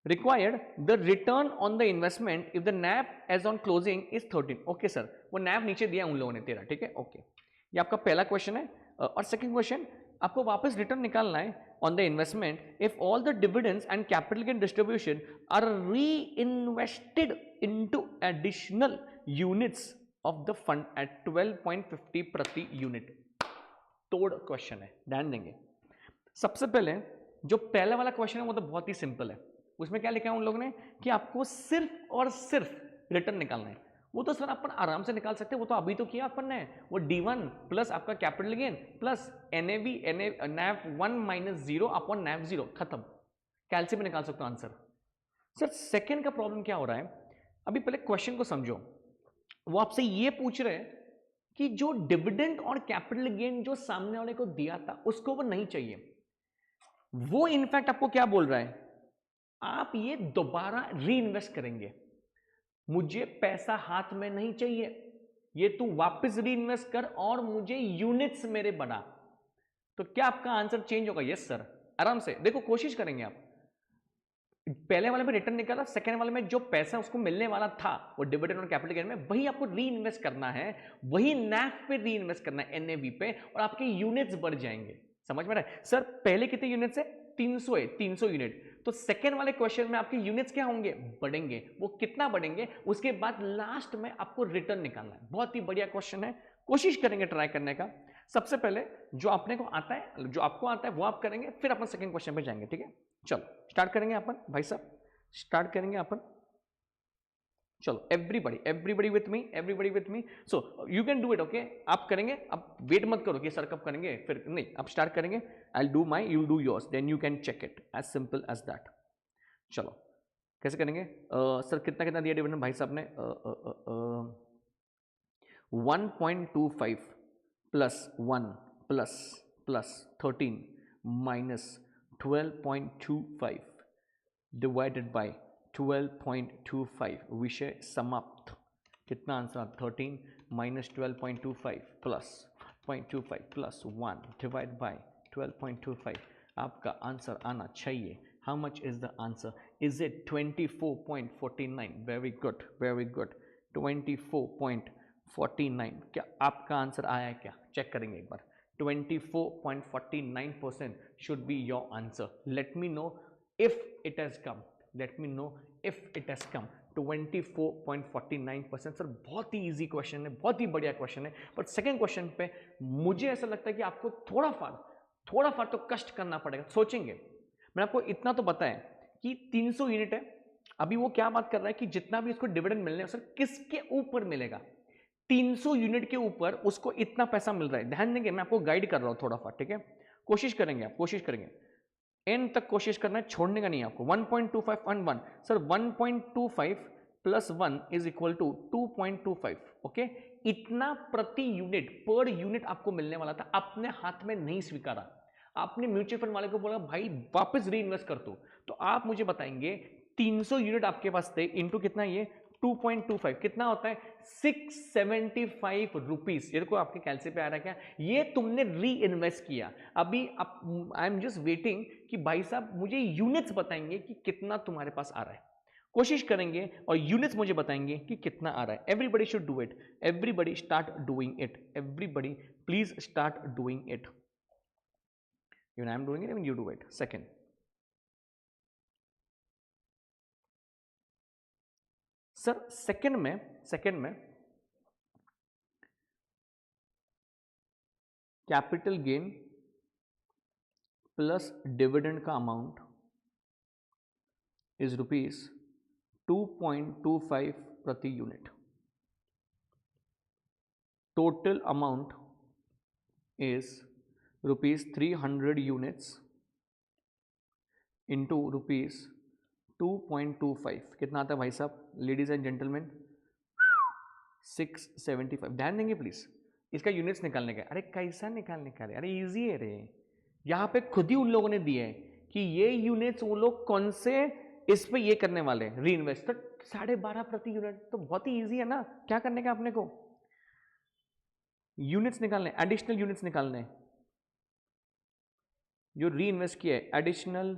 Required the return on the investment if the NAV as on closing is 13. Okay sir, वो नैव नीचे दिया उन लोगों ने 13. ठीक है, ओके. ये आपका पहला क्वेश्चन है. और सेकंड क्वेश्चन, आपको वापस रिटर्न निकालना है on the investment if all the dividends and capital gain distribution are reinvested into additional units of the fund at 12.50 प्रति यूनिट. तोड़ क्वेश्चन है, ध्यान देंगे. सबसे पहले जो पहला वाला क्वेश्चन है वो तो बहुत ही सिंपल है. उसमें क्या लिखा है उन लोगों ने कि आपको सिर्फ और सिर्फ रिटर्न निकालना है. वो तो सर अपन आराम से निकाल सकते हैं, वो तो अभी तो किया अपन ने. वो D1 प्लस आपका capital gain plus NAV NAV 1 minus 0 upon NAV 0, खत्म. कैलसी में निकाल सकते हो आंसर. सर सेकंड का प्रॉब्लम क्या हो रहा है, अभी पहले क्वेश्चन को समझो. वो आपसे ये पूछ रहे हैं कि जो डिविडेंड और कैपिटल गेन जो सामने वाले को दिया था उसको वो नहीं चाहिए. वो इनफैक्ट आपको क्या बोल रहा है, आप ये दोबारा री इन्वेस्ट करेंगे, मुझे पैसा हाथ में नहीं चाहिए, ये तू वापस री इन्वेस्ट कर और मुझे यूनिट्स मेरे बना. तो क्या आपका आंसर चेंज होगा? Yes sir. आराम से देखो, कोशिश करेंगे आप. पहले वाले में रिटर्न निकाला, सेकंड वाले में जो पैसा उसको मिलने वाला था वो डिविडेंड और कैपिटल गेन में, वही आपको री इन्वेस्ट करना है, वही नैफ पे री इन्वेस्ट करना है, NAV पे, और आपके यूनिट्स बढ़ जाएंगे. समझ में रहा है? सर पहले कितने यूनिट्स है? 300 है, 300 यूनिट. तो सेकेंड वाले क्वेश्चन में आपके यूनिट्स क्या होंगे? बढ़ेंगे. वो कितना बढ़ेंगे? उसके बाद लास्ट में आपको रिटर्न निकालना है. बहुत ही बढ़िया क्वेश्चन है, कोशिश करेंगे ट्राई करने का. सबसे पहले जो अपने को आता है, जो आपको आता है वो आप करेंगे, फिर अपन सेकंड क्वेश्चन पे जाएंगे. ठीक है, चलो स्टार्ट करेंगे अपन. भाई साहब स्टार्ट करेंगे अपन. चलो everybody with me. So you can do it. Okay, आप करेंगे. अब वेट मत करो कि सर कब करेंगे, फिर नहीं, आप स्टार्ट करेंगे. I will do my, you do yours, then you can check it. As simple as that. चलो कैसे करेंगे? सर कितना कितना दिया डिविडेंड भाई साहब ने? 1.25 plus 1 plus plus 13 minus 12.25 divided by 12.25. विषय समाप्त. कितना answer? 13 minus 12.25 plus 0.25 plus 1 divide by 12.25. आपका आंसर आना चाहिए. How much is the answer? Is it 24.49? Very good, very good. 24.49. क्या आपका आंसर आया है? क्या चेक करेंगे एक बार. 24.49% should be your answer. Let me know if it has come. Let me know if it has come. 24.49%. Sir बहुत ही easy question है, बहुत ही बढ़िया क्वेश्चन है. बट सेकेंड क्वेश्चन पे मुझे ऐसा लगता है कि आपको थोड़ा फार तो कष्ट करना पड़ेगा. सोचेंगे. मैंने आपको इतना तो बताया कि 300 यूनिट है. अभी वो क्या बात कर रहा है कि जितना भी उसको डिविडेंड मिलने है, सर किसके ऊपर मिलेगा? 300 यूनिट के ऊपर उसको इतना पैसा मिल रहा है. ध्यान देंगे, मैं आपको गाइड कर रहा हूं थोड़ा फार. ठीक है, कोशिश करेंगे, आप कोशिश करेंगे, एंड तक कोशिश करना है, छोड़ने का नहीं है आपको. 1.25 and 1. Sir 1.25 plus 1 is equal to 2.25. Okay, इतना प्रति यूनिट, पर यूनिट आपको मिलने वाला था, अपने हाथ में नहीं स्वीकारा. आपने म्यूचुअल फंड वाले को बोला भाई वापस री इन्वेस्ट कर दो. तो आप मुझे बताएंगे 300 यूनिट आपके पास थे, इंटू कितना, ये 2.25 कितना होता है? 675 रुपीज. ये देखो आपके कैलसी पे आ रहा है क्या? ये तुमने री इन्वेस्ट किया. अभी आई एम जस्ट वेटिंग कि भाई साहब मुझे यूनिट्स बताएंगे कि कितना तुम्हारे पास आ रहा है. कोशिश करेंगे और यूनिट्स मुझे बताएंगे कि कितना आ रहा है. Everybody should do it. Everybody start doing it. Everybody please start doing it. Even I am doing it, even you do it. Second, sir second में कैपिटल गेन प्लस डिविडेंड का अमाउंट इज रुपीज 2.25 प्रति unit. Total amount is rupees 300 units into rupees 2.25. कितना आता है भाई साहब? Ladies and gentleman 675. ध्यान देंगे प्लीज. इसका यूनिट्स निकालने का। अरे कैसा निकालने का? अरे इजी है रे, यहाँ पे खुद ही उन लोगों ने दिए है कि ये यूनिट्स वो लोग कौन से इस पे ये करने वाले री इन्वेस्ट, तो 12.5 प्रति यूनिट तो बहुत ही इजी है ना। क्या करने का अपने को? यूनिट्स निकालने, एडिशनल यूनिट्स निकालने, जो री इन्वेस्ट किया है एडिशनल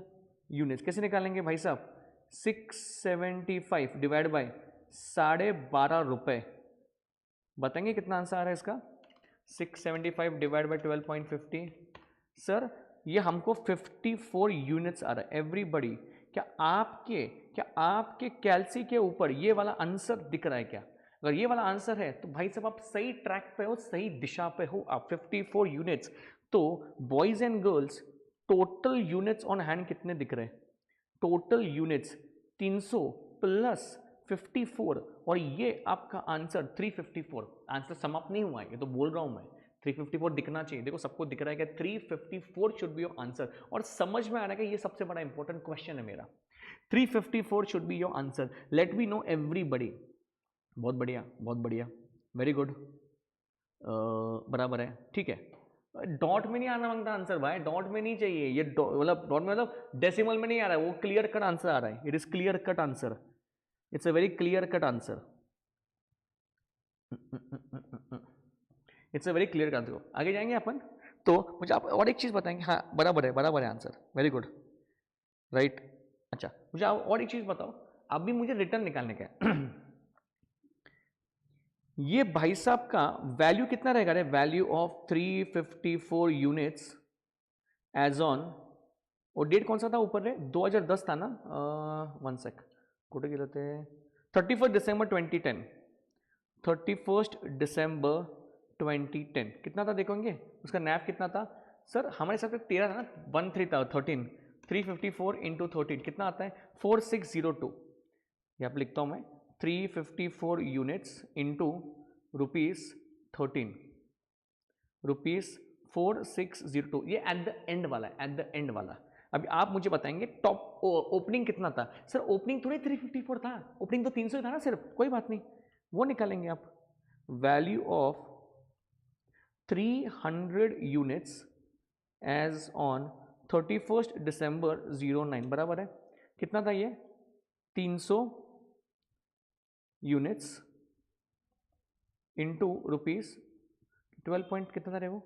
यूनिट्स कैसे निकालेंगे भाई साहब? 675 डिवाइड बाय 12.5 रुपए, बताएंगे कितना आंसर आ रहा है इसका? 675 डिवाइड बाय 12.50, सर ये हमको 54 यूनिट्स आ रहा है एवरीबडी। क्या आपके कैलसी के ऊपर ये वाला आंसर दिख रहा है क्या? अगर ये वाला आंसर है तो भाई साहब आप सही ट्रैक पे हो, सही दिशा पे हो आप। 54 यूनिट्स, तो boys and girls total units on hand कितने दिख रहे हैं? टोटल यूनिट्स 300 प्लस 54, और ये आपका आंसर 354। आंसर समाप्त नहीं हुआ है, ये तो बोल रहा हूं मैं, 354 दिखना चाहिए। देखो सबको दिख रहा है कि 354 शुड बी योर आंसर, और समझ में आ रहा है कि ये सबसे बड़ा इंपॉर्टेंट क्वेश्चन है मेरा। 354 should be your answer, late me no everybody. बहुत बढ़िया, बहुत बढ़िया, वेरी गुड, बराबर है, ठीक है। डॉट में नहीं आना मांगता आंसर भाई, डॉट में नहीं चाहिए ये, मतलब डॉट में मतलब डेसिमल में नहीं आ रहा है, वो क्लियर कट आंसर आ रहा है। It is clear cut answer, it's a very clear cut answer, it's a very clear cut answer. आगे जाएंगे अपन, तो मुझे आप और एक चीज बताएंगे। हाँ बराबर है आंसर, वेरी गुड, राइट। अच्छा मुझे आप और एक चीज बताओ, अब भी मुझे रिटर्न निकालने का है। ये भाई साहब का वैल्यू कितना रहेगा रे? Value of 354 units as on, और डेट कौन सा था ऊपर रे? 2010 था ना, 1 सेक, कुठे गेलं ते? 31 दिसंबर 2010, 31 दिसंबर 2010 कितना था देखोगे? उसका नैप कितना था सर? हमारे साथ 13 था ना, 13 था, 13, 354 इंटू 13 कितना आता है? 4602। यहाँ पे लिखता हूँ मैं, 354 यूनिट्स इंटू ₹13, ₹4602। ये एट द एंड वाला है, एट द एंड वाला। अभी आप मुझे बताएंगे टॉप ओपनिंग कितना था? सर ओपनिंग थोड़ी 354 था, ओपनिंग तो 300 था ना सिर्फ, कोई बात नहीं, वो निकालेंगे आप। Value of 300 units as on 31 दिसंबर 09 बराबर है कितना था ये? 300 यूनिट्स इंटू ₹12 पॉइंट कितना था रे वो?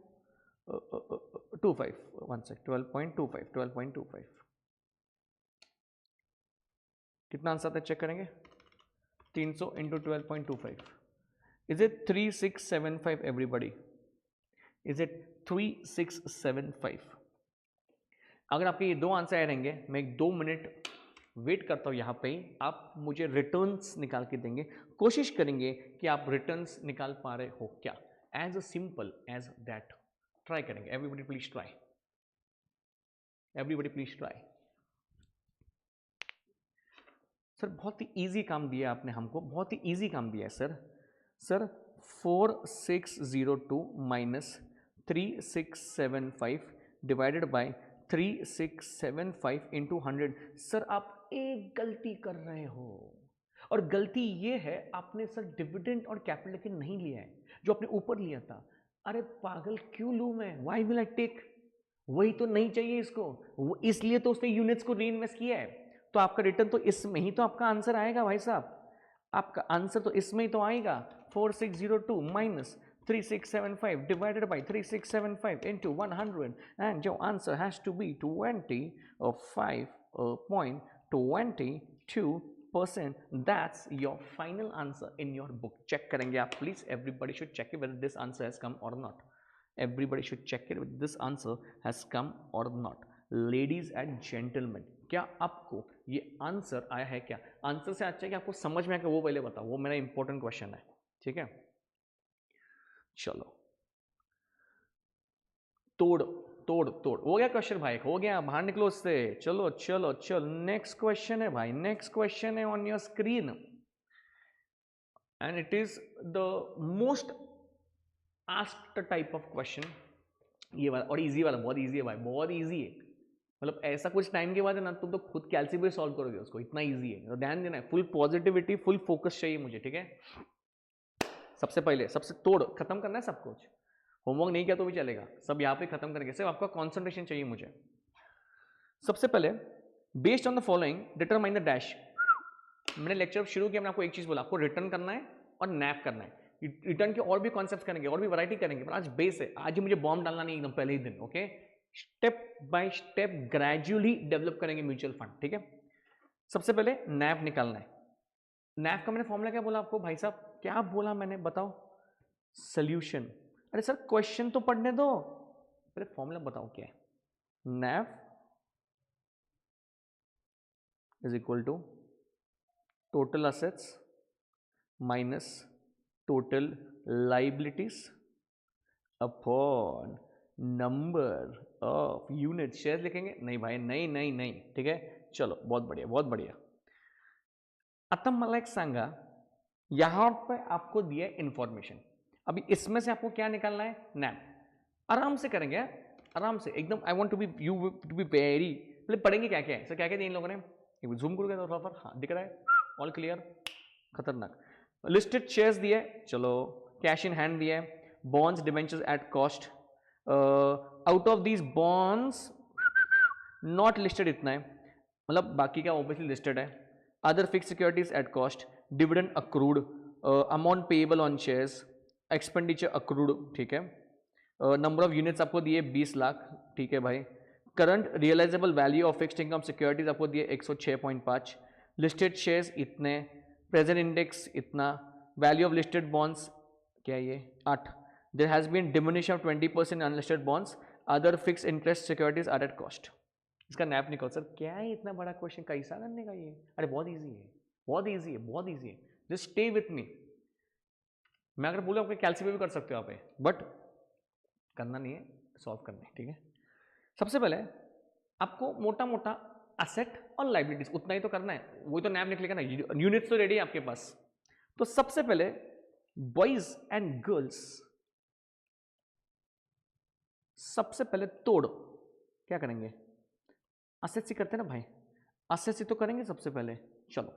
25, 1 सेक, 12.25 कितना आंसर था चेक करेंगे? 300 into 12.25, is it 3675 everybody? Is it 3675? अगर आपके ये दो आंसर आए रहेंगे, मैं 2 मिनट वेट करता हूँ यहाँ पे ही, आप मुझे रिटर्न्स निकाल के देंगे। कोशिश करेंगे कि आप रिटर्न्स निकाल पा रहे हो क्या, as a simple as that. Try करेंगे, everybody please try, everybody please try. Sir बहुत ही इजी काम दिया आपने हमको, बहुत ही इजी काम दिया है sir. Sir 4602 minus 3675 divided by 3675 into 100। Sir आप एक गलती कर रहे हो, और गलती ये है आपने सर डिविडेंड और कैपिटल नहीं लिया है, जो आपने ऊपर लिया था। अरे पागल क्यों लूं मैं? Why will I take? वही तो नहीं चाहिए इसको, इसलिए तो उसने यूनिट्स को री इन्वेस्ट किया है। तो आपका रिटर्न तो इसमें ही तो आपका आंसर आएगा भाई साहब, आपका आंसर तो इसमें ही तो आएगा। 4602 minus 3675 divided by 3675 into 100, and जो answer has to be 25.22%। That's your final answer in your book. Check करेंगे आप please, everybody should check it whether this answer has come or not. Everybody should check it whether this answer has come or not. Ladies and gentlemen, क्या आपको ये answer आया है क्या? Answer से अच्छा है कि आपको समझ में आया, वो पहले बताओ, वो मेरा इंपॉर्टेंट क्वेश्चन है, ठीक है। चलो तोड़ तोड़ तोड़ हो गया क्वेश्चन भाई, हो गया, बाहर निकलो उससे। चलो चलो चलो, नेक्स्ट क्वेश्चन है भाई, नेक्स्ट क्वेश्चन है on your screen, and it is the most asked type of question, ये वाला, और इजी वाला, बहुत इजी है भाई, बहुत इजी है। मतलब ऐसा कुछ टाइम के बाद है ना, तुम तो खुद कैलसी पे सॉल्व करोगे उसको, इतना इजी है। तो ध्यान देना है, फुल पॉजिटिविटी, फुल फोकस चाहिए मुझे, ठीक है। सबसे पहले सबसे तोड़ खत्म करना है सब कुछ। होमवर्क नहीं किया तो भी चलेगा, सब यहाँ पे खत्म करेंगे, सिर्फ आपका कॉन्सेंट्रेशन चाहिए मुझे। सबसे पहले based on the following determine the dash. मैंने लेक्चर शुरू किया, मैंने आपको एक चीज बोला, आपको रिटर्न करना है और नैप करना है। रिटर्न के और भी कॉन्सेप्ट्स करेंगे और भी वैरायटी करेंगे, पर आज बेस है, आज ही मुझे बॉम्ब डालना नहीं एकदम पहले ही दिन। Okay, step by step gradually develop करेंगे म्यूचुअल फंड, ठीक है। सबसे पहले नैप निकालना है। नैप का मैंने फॉर्मूला क्या बोला आपको भाई साहब, क्या बोला मैंने बताओ? सोल्यूशन। अरे सर क्वेश्चन तो पढ़ने दो, पहले फॉर्मूला बताओ क्या है। NAV is equal to total assets minus total liabilities upon number of unit. Share लिखेंगे? नहीं भाई, नहीं नहीं नहीं, ठीक है। चलो बहुत बढ़िया बहुत बढ़िया। आता मला एक सांगा, यहां पे आपको दिया इंफॉर्मेशन, अभी इसमें से आपको क्या निकालना है? नैप। आराम से करेंगे, आराम से एकदम। I want to be you to be very, पहले पढ़ेंगे क्या क्या है सर, क्या क्या दिया इन लोगों ने, एक जूम करोगे तो थोड़ा, हाँ दिख रहा है, ऑल क्लियर, खतरनाक। लिस्टेड शेयर्स दिए, चलो कैश इन हैंड दिया है, bonds debentures at cost, out of these bonds not listed इतना है, मतलब बाकी का ऑब्वियसली लिस्टेड है। Other fix securities at cost, dividend accrued, amount payable on shares, expenditure accrued, ठीक है। नंबर ऑफ यूनिट्स आपको दिए 20 लाख, ठीक है भाई। Current realisable value of fixed income securities आपको दिए 106.5, लिस्टेड शेयर्स इतने, प्रेजेंट इंडेक्स इतना, वैल्यू ऑफ लिस्टेड बॉन्ड्स क्या है ये 8, there has been diminution of 20% unlisted bonds, other fix interest securities are at cost. इसका नैप निकल। सर क्या है इतना बड़ा क्वेश्चन, कैसा करने का ये? अरे बहुत ईजी है, बहुत ईजी है, बहुत ईजी है, जस्ट स्टे विथ मी। मैं अगर बोलूँ आपके कैलसी पे भी कर सकते हो आप, बट करना नहीं है, सॉल्व करना है, ठीक है। सबसे पहले आपको मोटा मोटा असेट और लाइबिलिटीज उतना ही तो करना है, वही तो नैप निकलेगा ना, यूनिट्स तो रेडी है आपके पास। तो सबसे पहले बॉयज एंड गर्ल्स, सबसे पहले तोड़ क्या करेंगे? असेट से करते ना भाई, असेट से तो करेंगे सबसे पहले। चलो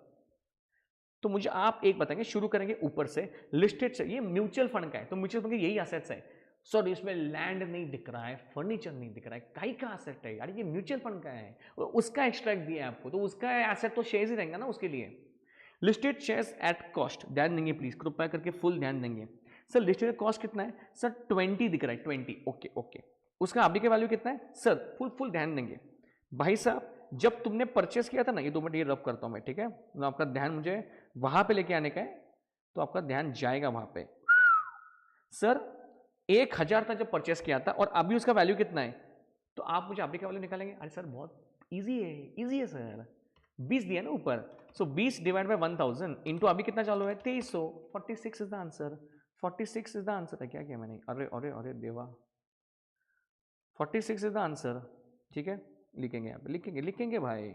तो मुझे आप एक बताएंगे, शुरू करेंगे ऊपर से, लिस्टेड से। ये म्यूचुअल फंड का है, तो म्यूचुअल फंड के यही असेट्स है। सर इसमें लैंड नहीं दिख रहा है, फर्नीचर नहीं दिख रहा है, काई का असेट है यार, ये म्यूचुअल फंड का है, उसका एक्सट्रैक्ट दिया है आपको, तो उसका एसेट तो शेयर्स ही रहेगा ना उसके लिए। लिस्टेड शेयर्स एट कॉस्ट, ध्यान देंगे प्लीज, कृपया करके फुल ध्यान देंगे। सर लिस्टेड कॉस्ट कितना है? सर 20 दिख रहा है, 20, ओके ओके। उसका अभी के वैल्यू कितना है? सर फुल ध्यान देंगे भाई साहब, जब तुमने परचेस किया था ना, ये 2 मिनट ये रब करता हूं मैं, ठीक है, तो आपका ध्यान मुझे वहां पे लेके आने का है, तो आपका ध्यान जाएगा वहां पे। सर 1000 था जब परचेस किया था, और अभी उसका वैल्यू कितना है? तो आप मुझे अभी का वैल्यू निकालेंगे। अरे सर बहुत इजी है, इजी है सर, 20 दिया ना ऊपर, सो 20 डिवाइड बाय 1000 इंटू अभी कितना चालू है 2300, 46 is the answer, 46 is the answer है। क्या किया मैंने? अरे अरे अरे देवा, 46 इज द आंसर, ठीक है। लिखेंगे यहाँ पे, लिखेंगे भाई,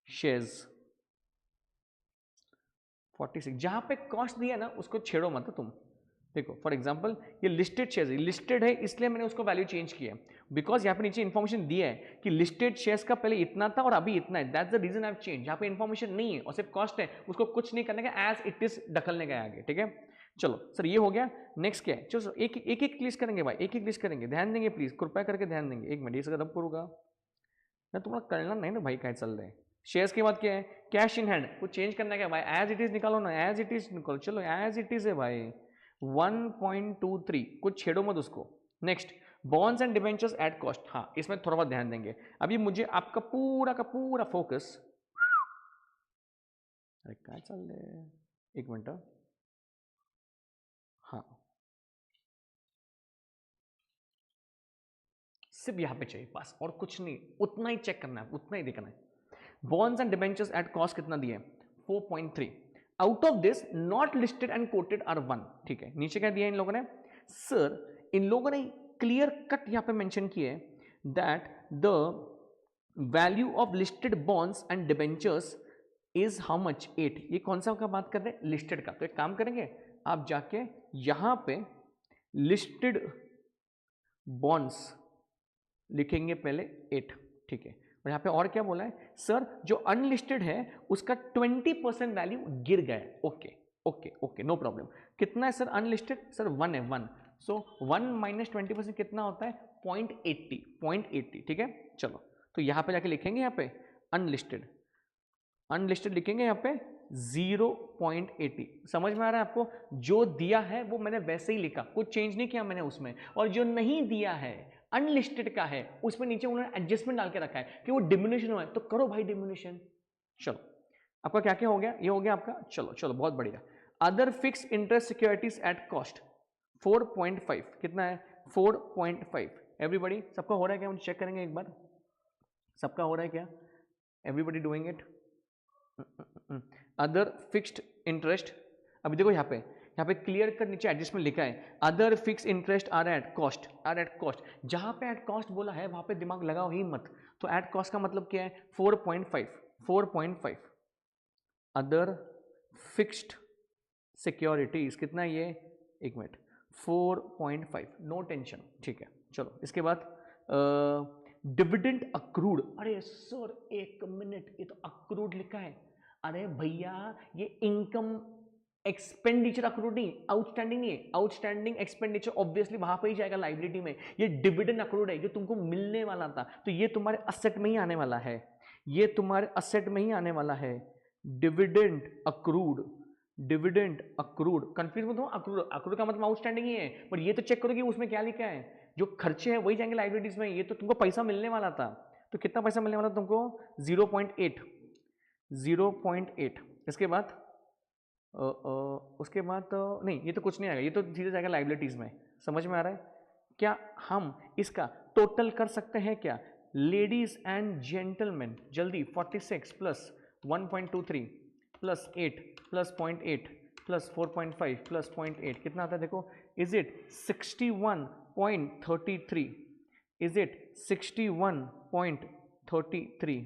शेयर्स 46, जहां पे कॉस्ट दिया ना उसको छेड़ो मत तुम। देखो फॉर एग्जांपल ये लिस्टेड शेयर्स, लिस्टेड है इसलिए मैंने उसको वैल्यू चेंज किया, बिकॉज यहाँ पे नीचे इन्फॉर्मेशन दिया है कि लिस्टेड शेयर्स का पहले इतना था और अभी इतना है, that's the reason I have change. यहाँ पे इन्फॉर्मेशन नहीं है और सिर्फ कॉस्ट है, उसको कुछ नहीं करने का, एज इट इज ढकलने का आगे, ठीक है। चलो सर ये हो गया, नेक्स्ट क्या है? चलो एक एक लिस्ट करेंगे भाई, एक लिस्ट करेंगे, ध्यान देंगे प्लीज, कृपया करके ध्यान देंगे। एक मिनट ये रब करूंगा मैं, तुम्हारा करना नहीं ना भाई, क्या चल रहे हैं। शेयर्स के बाद क्या है? कैश इन हैंड, कुछ चेंज करना क्या भाई? एज इट इज निकालो ना, एज इट इज निकालो, चलो एज इट इज है भाई, 1.23, कुछ छेड़ो मत उसको। Next bonds and debentures at cost, हाँ इसमें थोड़ा बहुत ध्यान देंगे। अभी मुझे आपका पूरा का पूरा फोकस, अरे क्या चल रहे हैं, एक मिनट, हाँ सिर्फ यहां पे चाहिए बस, और कुछ नहीं, उतना ही चेक करना है, उतना ही देखना है। Bonds and debentures at cost कितना दिए? 4.3। Out of this not listed and quoted are 1, ठीक है। नीचे क्या दिया इन लोगों ने? सर इन लोगों ने क्लियर कट यहां पे मेंशन किए that the value of listed bonds and debentures is how much? 8। ये कौन सा का बात कर रहे हैं? लिस्टेड का। तो एक काम करेंगे, आप जाके यहां पे लिस्टेड बॉन्ड्स लिखेंगे पहले 8, ठीक है। और यहाँ पे और क्या बोला है? सर जो अनलिस्टेड है उसका 20% वैल्यू गिर गया है, okay okay okay, no problem. कितना है सर अनलिस्टेड? सर 1 है, 1। सो 1 माइनस 20% कितना होता है 0.80, ठीक है। चलो तो यहाँ पे जाके लिखेंगे, यहाँ पे अनलिस्टेड लिखेंगे, यहाँ पे 0.80। समझ में आ रहा है आपको? जो दिया है वो मैंने वैसे ही लिखा, कुछ चेंज नहीं किया मैंने उसमें, और जो नहीं दिया है अनलिस्टेड का है उसमें नीचे उन्होंने एडजस्टमेंट डाल के रखा है कि वो डिमिनिशन हुआ है, तो करो भाई डिमिनिशन। चलो आपका क्या क्या हो गया, ये हो गया आपका। चलो चलो बहुत बढ़िया। Other fix interest securities at cost 4.5, कितना है 4.5। एवरीबडी सबका हो रहा है क्या, मुझे चेक करेंगे एक बार, सबका हो रहा है क्या? Everybody doing it? Other fixed interest, अभी देखो यहाँ पे क्लियर कर नीचे एडजस्टमेंट लिखा है, other fix interest are at cost, जहां पे एट कॉस्ट बोला है वहां पे दिमाग लगाओ ही मत। तो एट कॉस्ट का मतलब क्या है 4.5। अदर फिक्स्ड सिक्योरिटीज कितना है ये, एक मिनट, 4.5, नो टेंशन, ठीक है। चलो इसके बाद डिविडेंड अक्रूड, अरे सर एक मिनट, ये तो अक्रूड लिखा है। अरे भैया ये इनकम एक्सपेंडिचर अक्रूड नहीं, आउटस्टैंडिंग नहीं है, आउटस्टैंडिंग एक्सपेंडिचर ऑब्वियसली वहां पर ही जाएगा लाइबिलिटी में। ये डिविडेंड अक्रूड है जो तुमको मिलने वाला था, तो ये तुम्हारे असेट में ही आने वाला है, ये तुम्हारे असेट में ही आने वाला है। डिविडेंड अक्रूड, कंफ्यूज मत हो, अक्रूड का मतलब आउटस्टैंडिंग ही है, पर ये तो चेक करो कि उसमें क्या लिखा है, जो खर्चे हैं वही जाएंगे लाइबिलिटीज में। ये तो तुमको पैसा मिलने वाला था, तो कितना पैसा मिलने वाला था तुमको 0.8। इसके बाद उसके बाद नहीं, ये तो कुछ नहीं आएगा, ये तो सीधे जाएगा लाइबिलिटीज में। समझ में आ रहा है? क्या हम इसका टोटल कर सकते हैं क्या? लेडीज एंड जेंटलमैन, जल्दी 46 plus 1.23 plus 8 plus 0.8 plus 4.5 plus 0.8 कितना आता है देखो, is it 61.33, is it 61.33,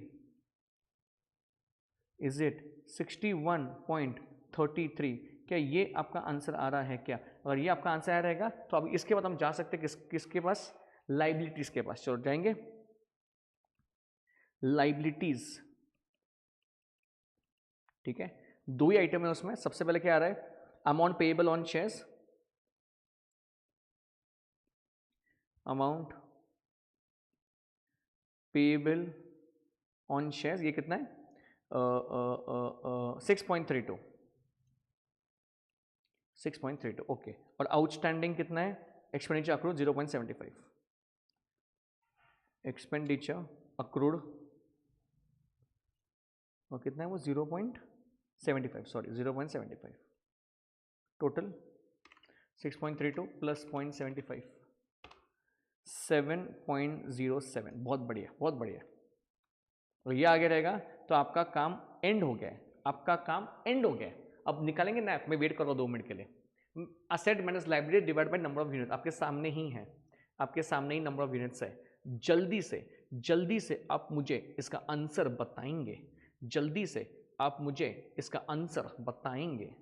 is it 61.33? क्या ये आपका आंसर आ रहा है क्या? अगर ये आपका आंसर आ रहेगा तो अब इसके बाद हम जा सकते हैं किसके पास, लाइबिलिटीज के पास। चलो जाएंगे लाइबिलिटीज, ठीक है। दो ही आइटम है उसमें, सबसे पहले क्या आ रहा है, amount payable on shares, amount payable on shares, ये कितना है 6.32, ओके। और आउटस्टैंडिंग कितना है, एक्सपेंडिचर अक्रूड 0.75, एक्सपेंडिचर अक्रूड और कितना है वो 0.75, सॉरी 0.75, टोटल 6.32 प्लस 0.75 7.07। बहुत बढ़िया, बहुत बढ़िया। और ये आगे रहेगा तो आपका काम एंड हो गया है, आपका काम एंड हो गया है। अब निकालेंगे ना, मैं वेट कर रहा हूँ 2 मिनट के लिए। Asset minus liability divide by number of unit, आपके सामने ही है, आपके सामने ही नंबर ऑफ यूनिट्स है। जल्दी से आप मुझे इसका आंसर बताएंगे, जल्दी से आप मुझे इसका आंसर बताएंगे।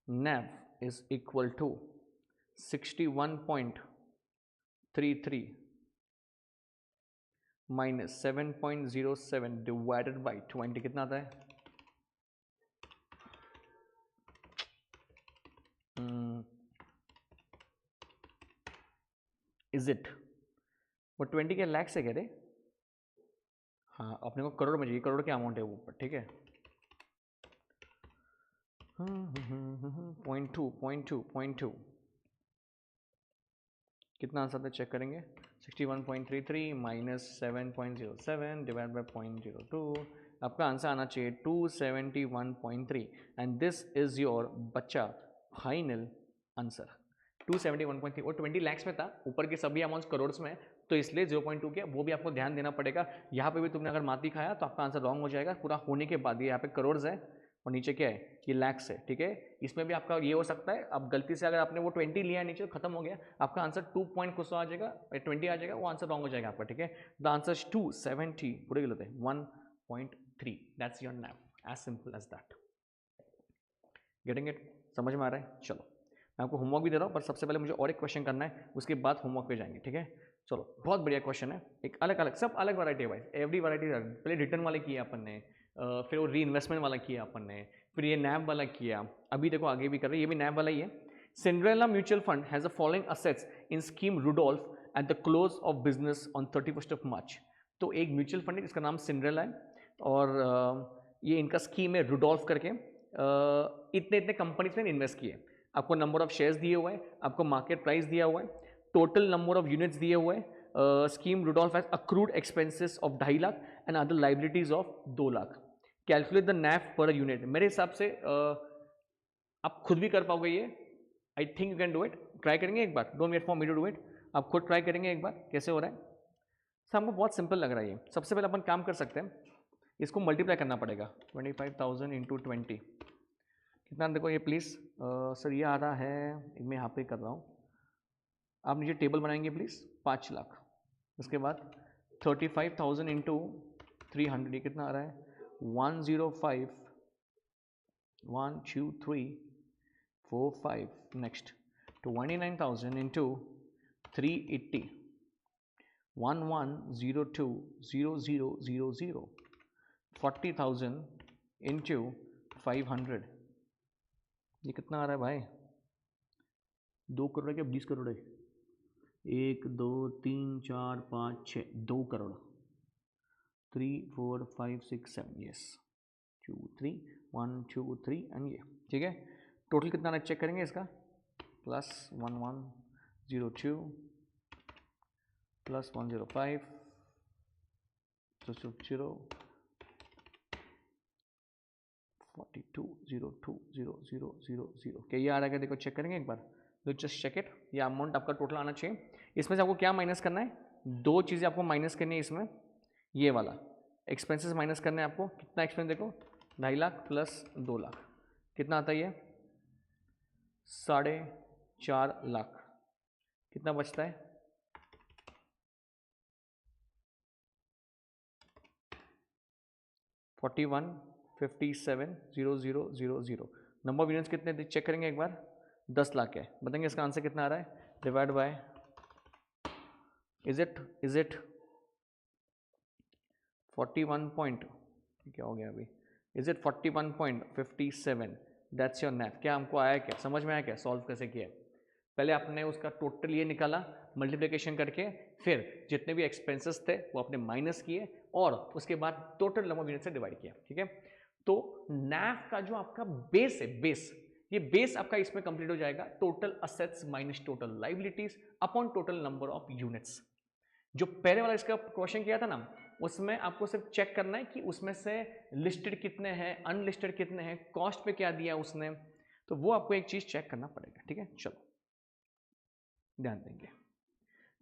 NAV is equal to 61.33 minus 7.07 divided by 20, कितना आता है? Is it वो 20 के लाख से कह रहे? हाँ, अपने को करोड़ में चाहिए, करोड़ के अमाउंट है वो ऊपर, ठीक है। 0.2 कितना आंसर था चेक करेंगे, 61.33 माइनस 7.07 डिवाइड बाय 0.02, आपका आंसर आना चाहिए 271.3 एंड दिस इज योर बच्चा फाइनल आंसर 271.3। और 20 लाख में था, ऊपर के सभी अमाउंट्स करोड़ में, तो इसलिए 0.2 किया, वो भी आपको ध्यान देना पड़ेगा। यहाँ पे भी तुमने अगर माती खाया तो आपका आंसर रॉन्ग हो जाएगा पूरा होने के बाद। ये यहाँ पे करोड़ है और नीचे क्या है, ये लैक्स है, ठीक है। इसमें भी आपका ये हो सकता है, अब गलती से अगर आपने वो 20 लिया नीचे, खत्म हो गया, आपका आंसर 2 पॉइंट कुछ आ जाएगा, 20 आ जाएगा, वो आंसर रॉन्ग हो जाएगा आपका, ठीक है। द आंसर 270 पूरे गलत है 1.3, that's your NAV, as simple as that. Getting it? समझ में आ रहा है? चलो मैं आपको होमवर्क भी दे रहा हूँ, पर सबसे पहले मुझे और एक क्वेश्चन करना है, उसके बाद होमवर्क पे जाएंगे, ठीक है। चलो बहुत बढ़िया क्वेश्चन है, एक अलग अलग, सब अलग वैरायटी है भाई, एवरी वैरायटी। पहले रिटर्न वाले किए अपन ने, फिर वो री इन्वेस्टमेंट वाला किया अपन ने, फिर ये नैब वाला किया, अभी देखो आगे भी कर रहे हैं, ये भी नैब वाला ही है। Cinderella mutual fund has a following assets in scheme Rudolph at the close of business on 31st of March। तो एक म्यूचुअल फंड है जिसका नाम सिंड्रेला है और ये इनका स्कीम है रूडोल्फ करके। इतने इतने कंपनीज में इन्वेस्ट किए, आपको नंबर ऑफ शेयर्स दिए हुए हैं, आपको मार्केट प्राइस दिया हुआ है, टोटल नंबर ऑफ यूनिट्स दिए हुए हैं। Scheme Rudolph has accrued expenses of 2.5 lakh and other liabilities of 2 lakh. Calculate the NAV per unit. मेरे हिसाब से आप खुद भी कर पाओगे ये, I think you can do it. Try करेंगे एक बार, don't wait for me to do it, आप खुद ट्राई करेंगे एक बार कैसे हो रहा है। सर हमको बहुत सिंपल लग रहा है ये। सबसे पहले अपन काम कर सकते हैं, इसको मल्टीप्लाई करना पड़ेगा 25,000 इंटू 20 कितना, देखो ये प्लीज़ सर ये आ रहा है, मैं यहाँ पे कर रहा हूँ, आप नीचे टेबल बनाएंगे प्लीज़। 5 लाख, उसके बाद 35,000 इंटू 300 ये कितना आ रहा है 105 1 2 3 4 5 नेक्स्ट 29,000 इंटू 380 1102 0000 40,000 इंटू 500 ये कितना आ रहा है भाई 2 करोड़ क्या 20 करोड़ है 1 2 3 4 5 6 2 करोड़ 3 4 5 6 7 यस 2 3 1 2 3 एंड ये ठीक है। टोटल कितना है चेक करेंगे इसका प्लस 1102 प्लस 105 0 42020000 क्या ये आ रहा है, देखो चेक करेंगे एक बार, तो जस्ट चेक इट। ये अमाउंट आपका टोटल आना चाहिए। इसमें से आपको क्या माइनस करना है, 2 चीज़ें आपको माइनस करनी है इसमें। ये वाला एक्सपेंसेस माइनस करना है आपको। कितना एक्सपेंस देखो 2.5 लाख प्लस 2 लाख कितना आता है ये 4.5 लाख। कितना बचता है 41570000। नंबर ऑफ यूनिट्स कितने चेक करेंगे एक बार, 10 लाख है। बताएंगे इसका आंसर कितना आ रहा है, divide by is it 41 point क्या हो गया अभी, इज इट 41.57 दैट्स योर नैफ। क्या हमको आया, क्या समझ में आया, क्या सॉल्व कैसे किया। पहले आपने उसका टोटल ये निकाला मल्टीप्लिकेशन करके, फिर जितने भी एक्सपेंसेस थे वो आपने माइनस किए और उसके बाद टोटल नंबर ऑफ यूनिट से डिवाइड किया। ठीक है, तो नैफ का जो आपका बेस है, बेस, ये बेस आपका इसमें कंप्लीट हो जाएगा। Total assets minus total liabilities upon total number of units. जो पहले वाला इसका क्वेश्चन किया था ना, उसमें आपको सिर्फ चेक करना है कि उसमें से लिस्टेड कितने हैं, अनलिस्टेड कितने हैं, कॉस्ट पे क्या दिया उसने, तो वो आपको एक चीज चेक करना पड़ेगा। ठीक है, चलो ध्यान देंगे।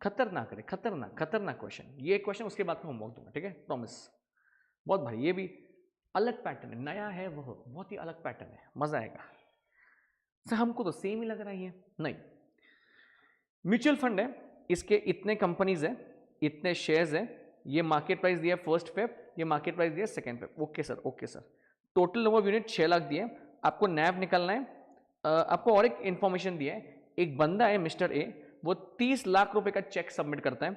खतरनाक है, खतरनाक क्वेश्चन। ये क्वेश्चन उसके बाद में होमवर्क दूंगा, ठीक है, प्रॉमिस। बहुत भाई, ये भी अलग पैटर्न है, नया है, वो बहुत ही अलग पैटर्न है, मजा आएगा। सर हमको तो सेम ही लग रहा है, नहीं। म्यूचुअल फंड है, इसके इतने कंपनीज है, इतने शेयर्स है, ये मार्केट प्राइस दिया 1st Feb, ये मार्केट प्राइस दिया 2nd Feb। Okay sir, okay sir. Total number of unit 6 lakh दिए, आपको नैव निकालना है। आपको और एक इंफॉर्मेशन दिया है, एक बंदा है मिस्टर ए, वो 30 लाख रुपए का चेक सबमिट करता है।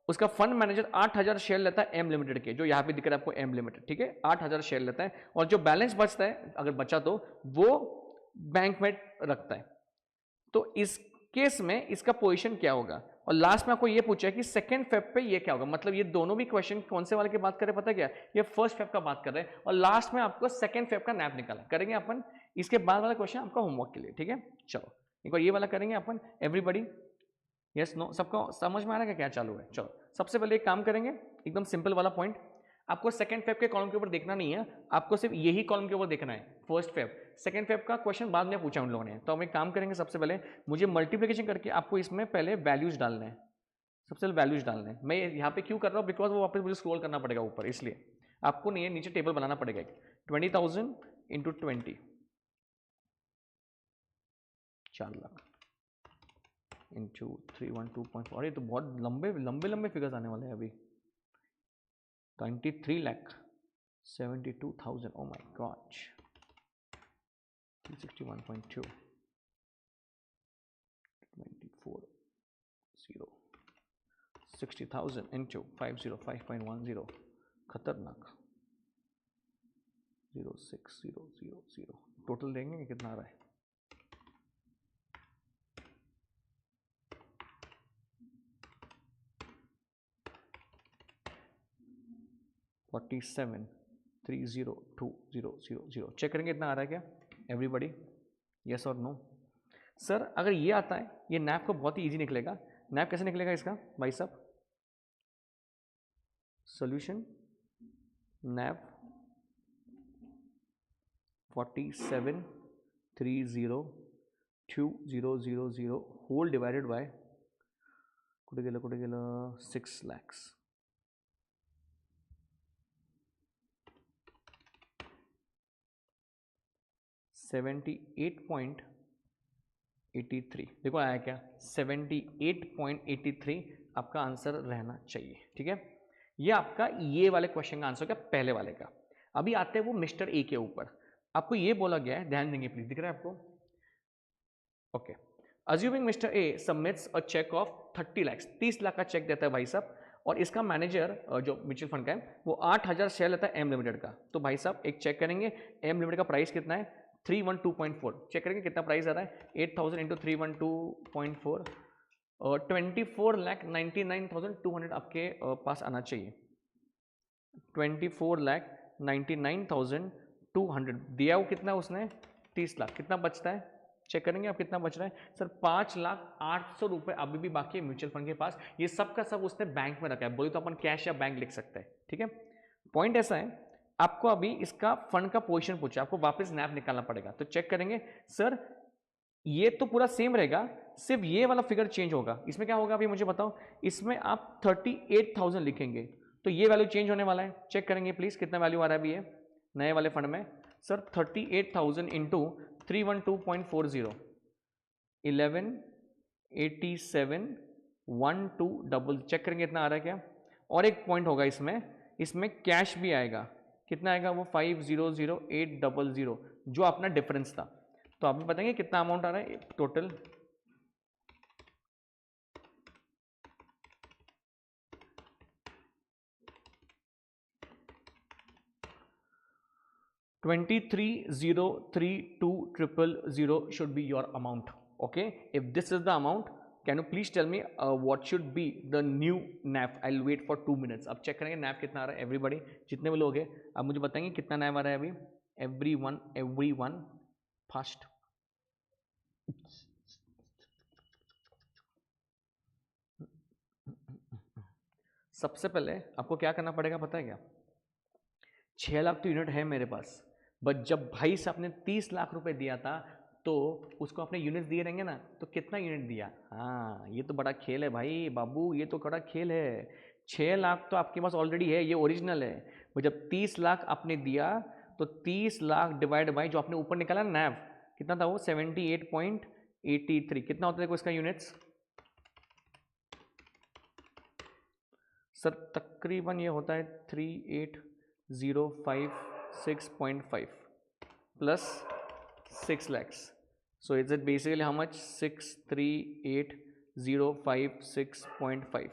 उसका फंड मैनेजर 8,000 शेयर लेता है एम लिमिटेड के, जो यहाँ पे दिख रहा है आपको एम लिमिटेड, ठीक है, 8,000 शेयर लेता है और जो बैलेंस बचता है, अगर बचा तो वो बैंक में रखता है। तो इस केस में इसका पोजीशन क्या होगा, और लास्ट में आपको ये पूछा है कि 2nd Feb पे ये क्या होगा। मतलब ये दोनों भी क्वेश्चन कौन से वाले की बात कर रहे हैं पता क्या, ये 1st Feb का बात कर रहे हैं, और लास्ट में आपको 2nd Feb का नैप निकाला करेंगे अपन। इसके बाद वाला क्वेश्चन आपका होमवर्क के लिए, ठीक है। चलो एक बार ये वाला करेंगे अपन, एवरीबडी यस नो, सबको समझ में आ रहा है क्या चालू है। चलो सबसे पहले एक काम करेंगे, एकदम सिंपल वाला पॉइंट, आपको 2nd Feb के कॉलम के ऊपर देखना नहीं है, आपको सिर्फ यही कॉलम के ऊपर देखना है। 1st Feb, 2nd Feb का क्वेश्चन बाद में पूछा उन लोगों ने। तो हम एक काम करेंगे, सबसे पहले मुझे मल्टीप्लिकेशन करके आपको इसमें पहले वैल्यूज डालने हैं, सबसे पहले वैल्यूज डालने हैं। मैं यहाँ पे क्यों कर रहा हूँ, बिकॉज वो वापस मुझे स्क्रॉल करना पड़ेगा ऊपर, इसलिए आपको नहीं है, नीचे टेबल बनाना पड़ेगा। 20,000 इंटू 20 4 लाख इंटू 312.4, ये तो बहुत लंबे लंबे लंबे फिगर्स आने वाले हैं अभी। 23 lakh 72,000, oh my god, 361.2 24 0 60,000 into 505.10, खतरनाक 06000 टोटल देंगे कितना आ रहा है? 47302000 चेक करेंगे इतना आ रहा है क्या एवरीबडी? यस और नो? सर अगर ये आता है, ये नैप को बहुत ही इजी निकलेगा। नैप कैसे निकलेगा इसका भाई साहब? Solution NAV 47302000 whole divided by कुठे गेलं 6 lakhs. 78.83 देखो आया क्या? 78.83 आपका आंसर रहना चाहिए। ठीक है, ये आपका ये वाले क्वेश्चन का आंसर क्या पहले वाले का। अभी आते हैं वो मिस्टर ए के ऊपर। आपको ये बोला गया है, ध्यान देंगे प्लीज, दिख रहा है आपको? Okay, assuming mister A submits a cheque of 30 lakhs, 30 lakh का चेक देता है भाई साहब, और इसका मैनेजर जो म्यूचुअल फंड का है वो 8000 शेयर लेता है एम लिमिटेड का। तो भाई साहब एक चेक करेंगे, एम लिमिटेड का प्राइस कितना है? 312.4। चेक करेंगे कितना प्राइस आ रहा है? 8000 इंटू 312.4 और 24,99,200 आपके पास आना चाहिए। 24,99,200 दिया वो कितना उसने? 30 लाख। कितना बचता है चेक करेंगे आप कितना बच रहा है? सर 5,08,000 रुपये अभी भी बाकी है म्यूचुअल फंड के पास। ये सब का सब उसने बैंक में रखा है, बोले तो अपन कैश या बैंक लिख सकते हैं। ठीक है, पॉइंट ऐसा है, आपको अभी इसका फंड का पोजीशन पूछा, आपको वापस नैप निकालना पड़ेगा। तो चेक करेंगे सर ये तो पूरा सेम रहेगा, सिर्फ ये वाला फिगर चेंज होगा। इसमें क्या होगा अभी मुझे बताओ? इसमें आप 38,000 लिखेंगे तो ये वैल्यू चेंज होने वाला है। चेक करेंगे प्लीज कितना वैल्यू आ रहा है अभी ये नए वाले फंड में? सर 38,000 इंटू 312.40 118712 चेक करेंगे इतना आ रहा है क्या? और एक पॉइंट होगा इसमें, इसमें कैश भी आएगा। कितना आएगा वो? 500800 जो अपना डिफरेंस था। तो आप बताएंगे कितना अमाउंट आ रहा है total? $23,032,000 should be your amount. Okay, if this is the amount, can you please tell me what should be the new NAV? I'll wait for 2 minutes. अब चेक करेंगे NAV कितना आ रहा है everybody, जितने भी लोग हैं आप मुझे बताएंगे कितना NAV आ रहा है अभी? everyone fast. सबसे पहले आपको क्या करना पड़ेगा पता है क्या? 6 लाख तो यूनिट है मेरे पास, बट जब भाई साहब ने 30 लाख रुपए दिया था तो उसको अपने यूनिट्स दिए रहेंगे ना, तो कितना यूनिट दिया? हाँ ये तो बड़ा खेल है भाई बाबू, ये तो बड़ा खेल है। 6 लाख तो आपके पास ऑलरेडी है, ये ओरिजिनल है। वो जब 30 लाख आपने दिया तो 30 लाख डिवाइड बाई जो आपने ऊपर निकाला नैव, कितना था वो? 78.83। कितना होता है देखो इसका यूनिट्स? सर तकरीबन ये होता है 38,056.5 plus 6 lakhs. So is it basically how much? 638,056.5.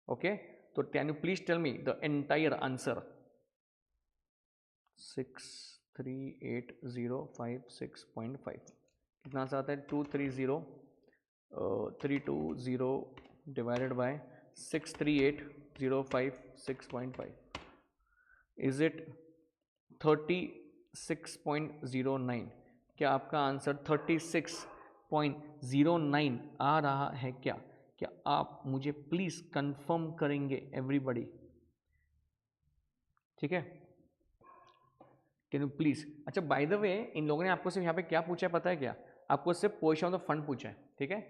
Okay, so can you please tell me the entire answer? 638,056.5 कितना सा आता है? 230,320 divided by 638,056.5. Is it 36.09? क्या आपका आंसर 36.09 आ रहा है क्या? क्या आप मुझे प्लीज कंफर्म करेंगे एवरीबॉडी? ठीक है, कैन यू प्लीज? अच्छा बाय द वे इन लोगों ने आपको सिर्फ यहाँ पे क्या पूछा है पता है क्या? आपको सिर्फ पोजीशन ऑफ द फंड पूछा है। ठीक है,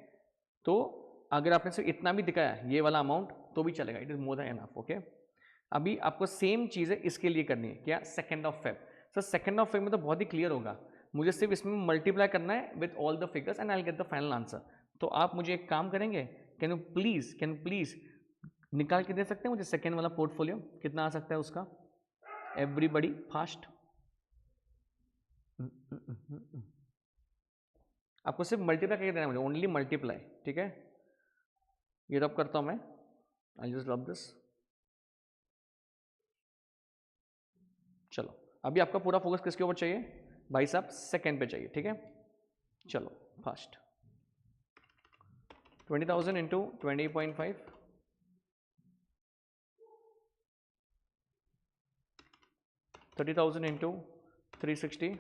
तो अगर आपने सिर्फ इतना भी दिखाया ये वाला अमाउंट तो भी चलेगा, it is more than enough. Okay, अभी आपको सेम चीज़ें इसके लिए करनी है। क्या? 2 Feb। सर 2 Feb में तो बहुत ही क्लियर होगा, मुझे सिर्फ इसमें मल्टीप्लाई करना है with all the figures and I will get the final answer. तो आप मुझे एक काम करेंगे, कैन यू प्लीज निकाल के दे सकते हैं मुझे सेकेंड वाला पोर्टफोलियो कितना आ सकता है उसका? Everybody fast. आपको सिर्फ मल्टीप्लाई करके देना मुझे, ओनली मल्टीप्लाई। ठीक है, ये रब करता हूँ मैं, आई जस्ट रब दिस। चलो अभी आपका पूरा फोकस किसके ऊपर चाहिए भाई साहब? सेकंड पे चाहिए, ठीक है? चलो fast, 20,000 into 20.5, 30,000 into 360,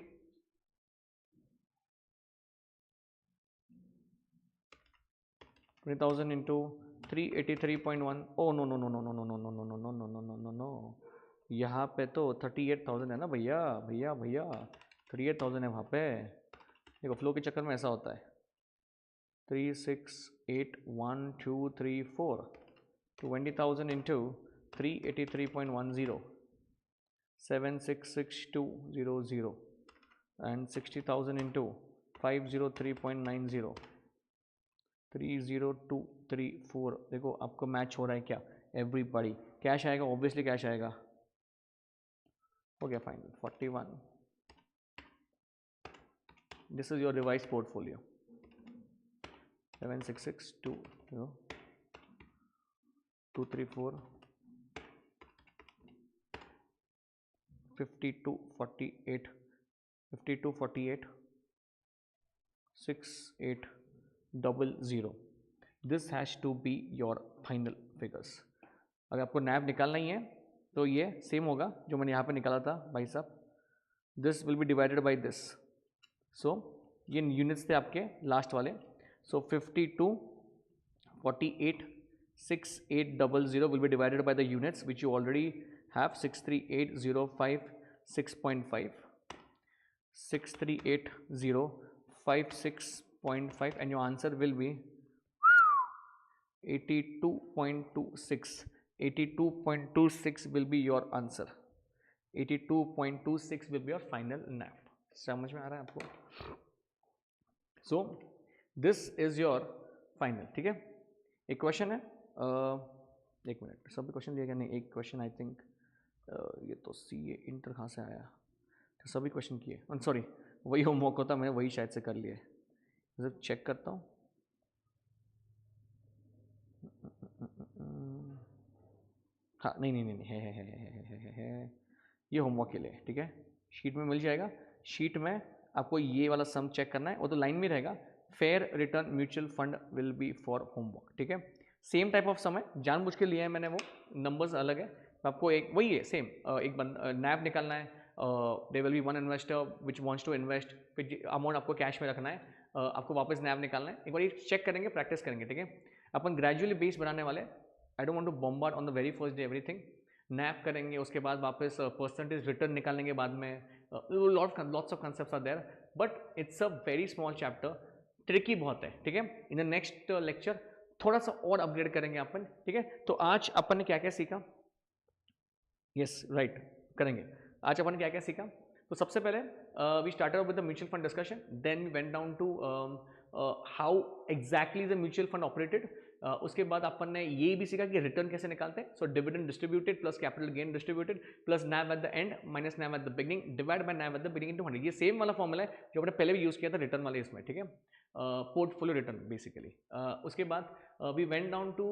20,000 into 383.1. Oh no no no no no no no no no no no no no no no no, यहाँ पे तो 38,000 है ना भैया भैया भैया, 38,000 है वहाँ पे। देखो फ्लो के चक्कर में ऐसा होता है, 3 6 8 1 2 3 4, 20,000 इंटू 383.10, 766,200 and 60,000 into 503.90, 30234. देखो आपको मैच हो रहा है क्या? एवरीबॉडी कैश आएगा, ऑब्वियसली कैश आएगा। हो गया final 41. This is your revise portfolio, 766,200 234 5248 5248 6800. This has to be your final figures. अगर आपको नैव निकालना ही है तो ये सेम होगा जो मैंने यहाँ पे निकाला था भाई साहब। This will be divided by this. So ये यूनिट्स थे आपके लास्ट वाले। सो 52486800 will be divided by the units which you already have, 638,056.5, 638,056.5, and your answer will be 82.26. 82.26 will be your answer. 82.26 will be your final NAV. समझ में आ रहा है आपको? So this is your final, ठीक है? एक क्वेश्चन है, एक मिनट, सब क्वेश्चन दिया क्या? नहीं, एक क्वेश्चन आई थिंक, ये तो सी ए इंटर कहाँ से आया? तो सभी क्वेश्चन किए, सॉरी वही होमवर्क होता, मैंने वही शायद से कर लिए। जब चेक करता हूँ, हाँ नहीं नहीं नहीं नहीं, है ये होमवर्क के लिए, ठीक है? शीट में मिल जाएगा। शीट में आपको ये वाला सम चेक करना है, वो तो लाइन में रहेगा, fair return mutual fund will be for homework, ठीक है? सेम टाइप ऑफ सम है, जानबूझ के लिए है मैंने, वो नंबर्स अलग है। आपको एक वही है सेम, एक नैव निकालना है, they will be one investor which wants to invest, फिर अमाउंट आपको कैश में रखना है, आपको वापस नैव निकालना है। एक बार ये चेक करेंगे, प्रैक्टिस करेंगे, ठीक है? अपन ग्रेजुअली बेस बनाने वाले, I don't want to bombard on the very first day everything. NAV करेंगे, उसके बाद वापस परसेंटेज रिटर्न निकालेंगे बाद में, lots of concepts are there, but it's a very small chapter, tricky बहुत है, ठीक है? इन द नेक्स्ट लेक्चर थोड़ा सा और अपग्रेड करेंगे अपन, ठीक है? तो आज अपन ने क्या क्या सीखा? यस राइट, करेंगे। आज अपन ने क्या क्या सीखा? तो सबसे पहले we started with the mutual fund discussion, then we went down to how exactly the mutual fund operated. उसके बाद अपन ने ये भी सीखा कि रिटर्न कैसे निकालते हैं। So dividend distributed plus capital gain distributed plus NAV at the end minus NAV at the beginning divide by NAV at the beginning to 100। ये सेम वाला फॉर्मूला है जो हमने पहले भी यूज़ किया था रिटर्न वाले इसमें, ठीक है? Portfolio return basically. उसके बाद वी वेंट डाउन टू,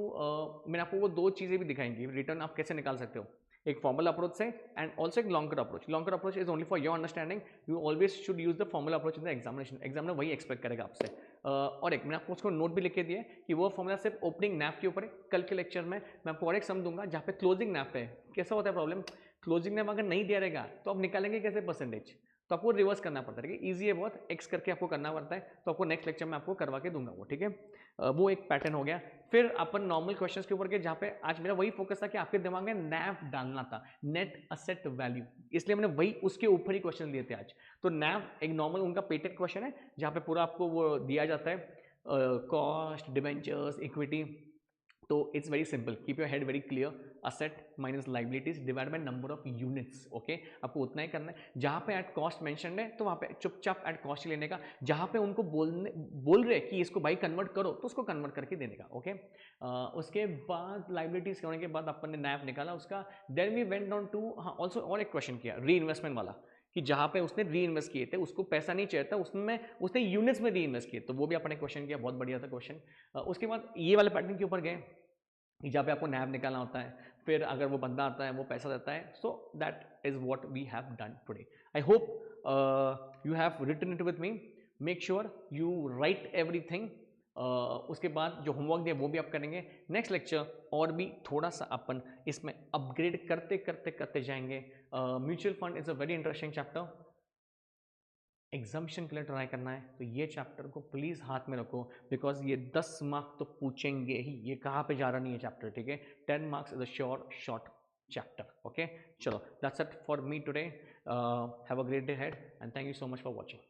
मैंने आपको वो दो चीज़ें भी दिखाएंगी, रिटर्न आप कैसे निकाल सकते हो, एक फॉर्मल अप्रोच से एंड ऑल्सो एक longer approach. Longer approach is only for your understanding, you always should use the formal approach in the examination. Examiner वही एक्सपेक्ट करेगा आपसे। और एक मैंने आपको उसको नोट भी लिख के दिया कि वो फॉर्मूला सिर्फ ओपनिंग नैव के ऊपर है। कल के लेक्चर में मैं आपको और एक सम दूंगा जहाँ पे क्लोजिंग नैव पे कैसा होता है प्रॉब्लम, क्लोजिंग नैव अगर नहीं दिया रहेगा तो आप निकालेंगे कैसे परसेंटेज, तो आपको रिवर्स करना पड़ता है, ठीक है? ईजी है बहुत, एक्स करके आपको करना पड़ता है, तो आपको नेक्स्ट लेक्चर में आपको करवा के दूंगा वो, ठीक है? वो एक पैटर्न हो गया। फिर अपन नॉर्मल क्वेश्चंस के ऊपर के, जहाँ पे आज मेरा वही फोकस था कि आपके दिमाग में नैव डालना था, नेट असेट वैल्यू, इसलिए मैंने वही उसके ऊपर ही क्वेश्चन लिए थे आज। तो नैव एक नॉर्मल उनका पेटेड क्वेश्चन है जहाँ पे पूरा आपको वो दिया जाता है, कॉस्ट, डिबेंचर्स, इक्विटी। तो it's very simple, keep your head very clear, asset minus liabilities divide by number of units, okay? आपको उतना ही करना है। जहाँ पे एट कॉस्ट मेंशन्ड है तो वहाँ पे चुपचाप एट कॉस्ट लेने का, जहाँ पे उनको बोल रहे कि इसको भाई कन्वर्ट करो तो उसको कन्वर्ट करके देने का, ओके? उसके बाद लाइबिलिटीज करने के बाद अपन ने नैव निकाला उसका। Then we went down to, हाँ ऑल्सो और एक क्वेश्चन किया री इन्वेस्टमेंट वाला, कि जहाँ पे उसने री इन्वेस्ट किए थे, उसको पैसा नहीं चाहिए था, उसमें उसने यूनिट्स में री इन्वेस्ट किए, तो वो भी अपने क्वेश्चन किया, बहुत बढ़िया था क्वेश्चन। उसके बाद ये वाले पैटर्न के ऊपर गए, जहाँ पे आपको नैब निकालना होता है, फिर अगर वो बंदा आता है वो पैसा देता है. So that is what we have done today. I hope you have written it with me. Make sure you write everything. उसके बाद जो होमवर्क दिया वो भी आप करेंगे. नेक्स्ट लेक्चर और भी थोड़ा सा अपन इसमें अपग्रेड करते करते करते जाएंगे. Mutual fund is a very interesting chapter. Exemption के लिए ट्राई करना है तो ये चैप्टर को प्लीज़ हाथ में रखो, बिकॉज ये 10 मार्क्स तो पूछेंगे ही. ये कहाँ पे जा रहा नहीं है चैप्टर, ठीक है. 10 marks is a sure short chapter. Okay, चलो, that's it for me today. Have a great day ahead and thank you so much for watching.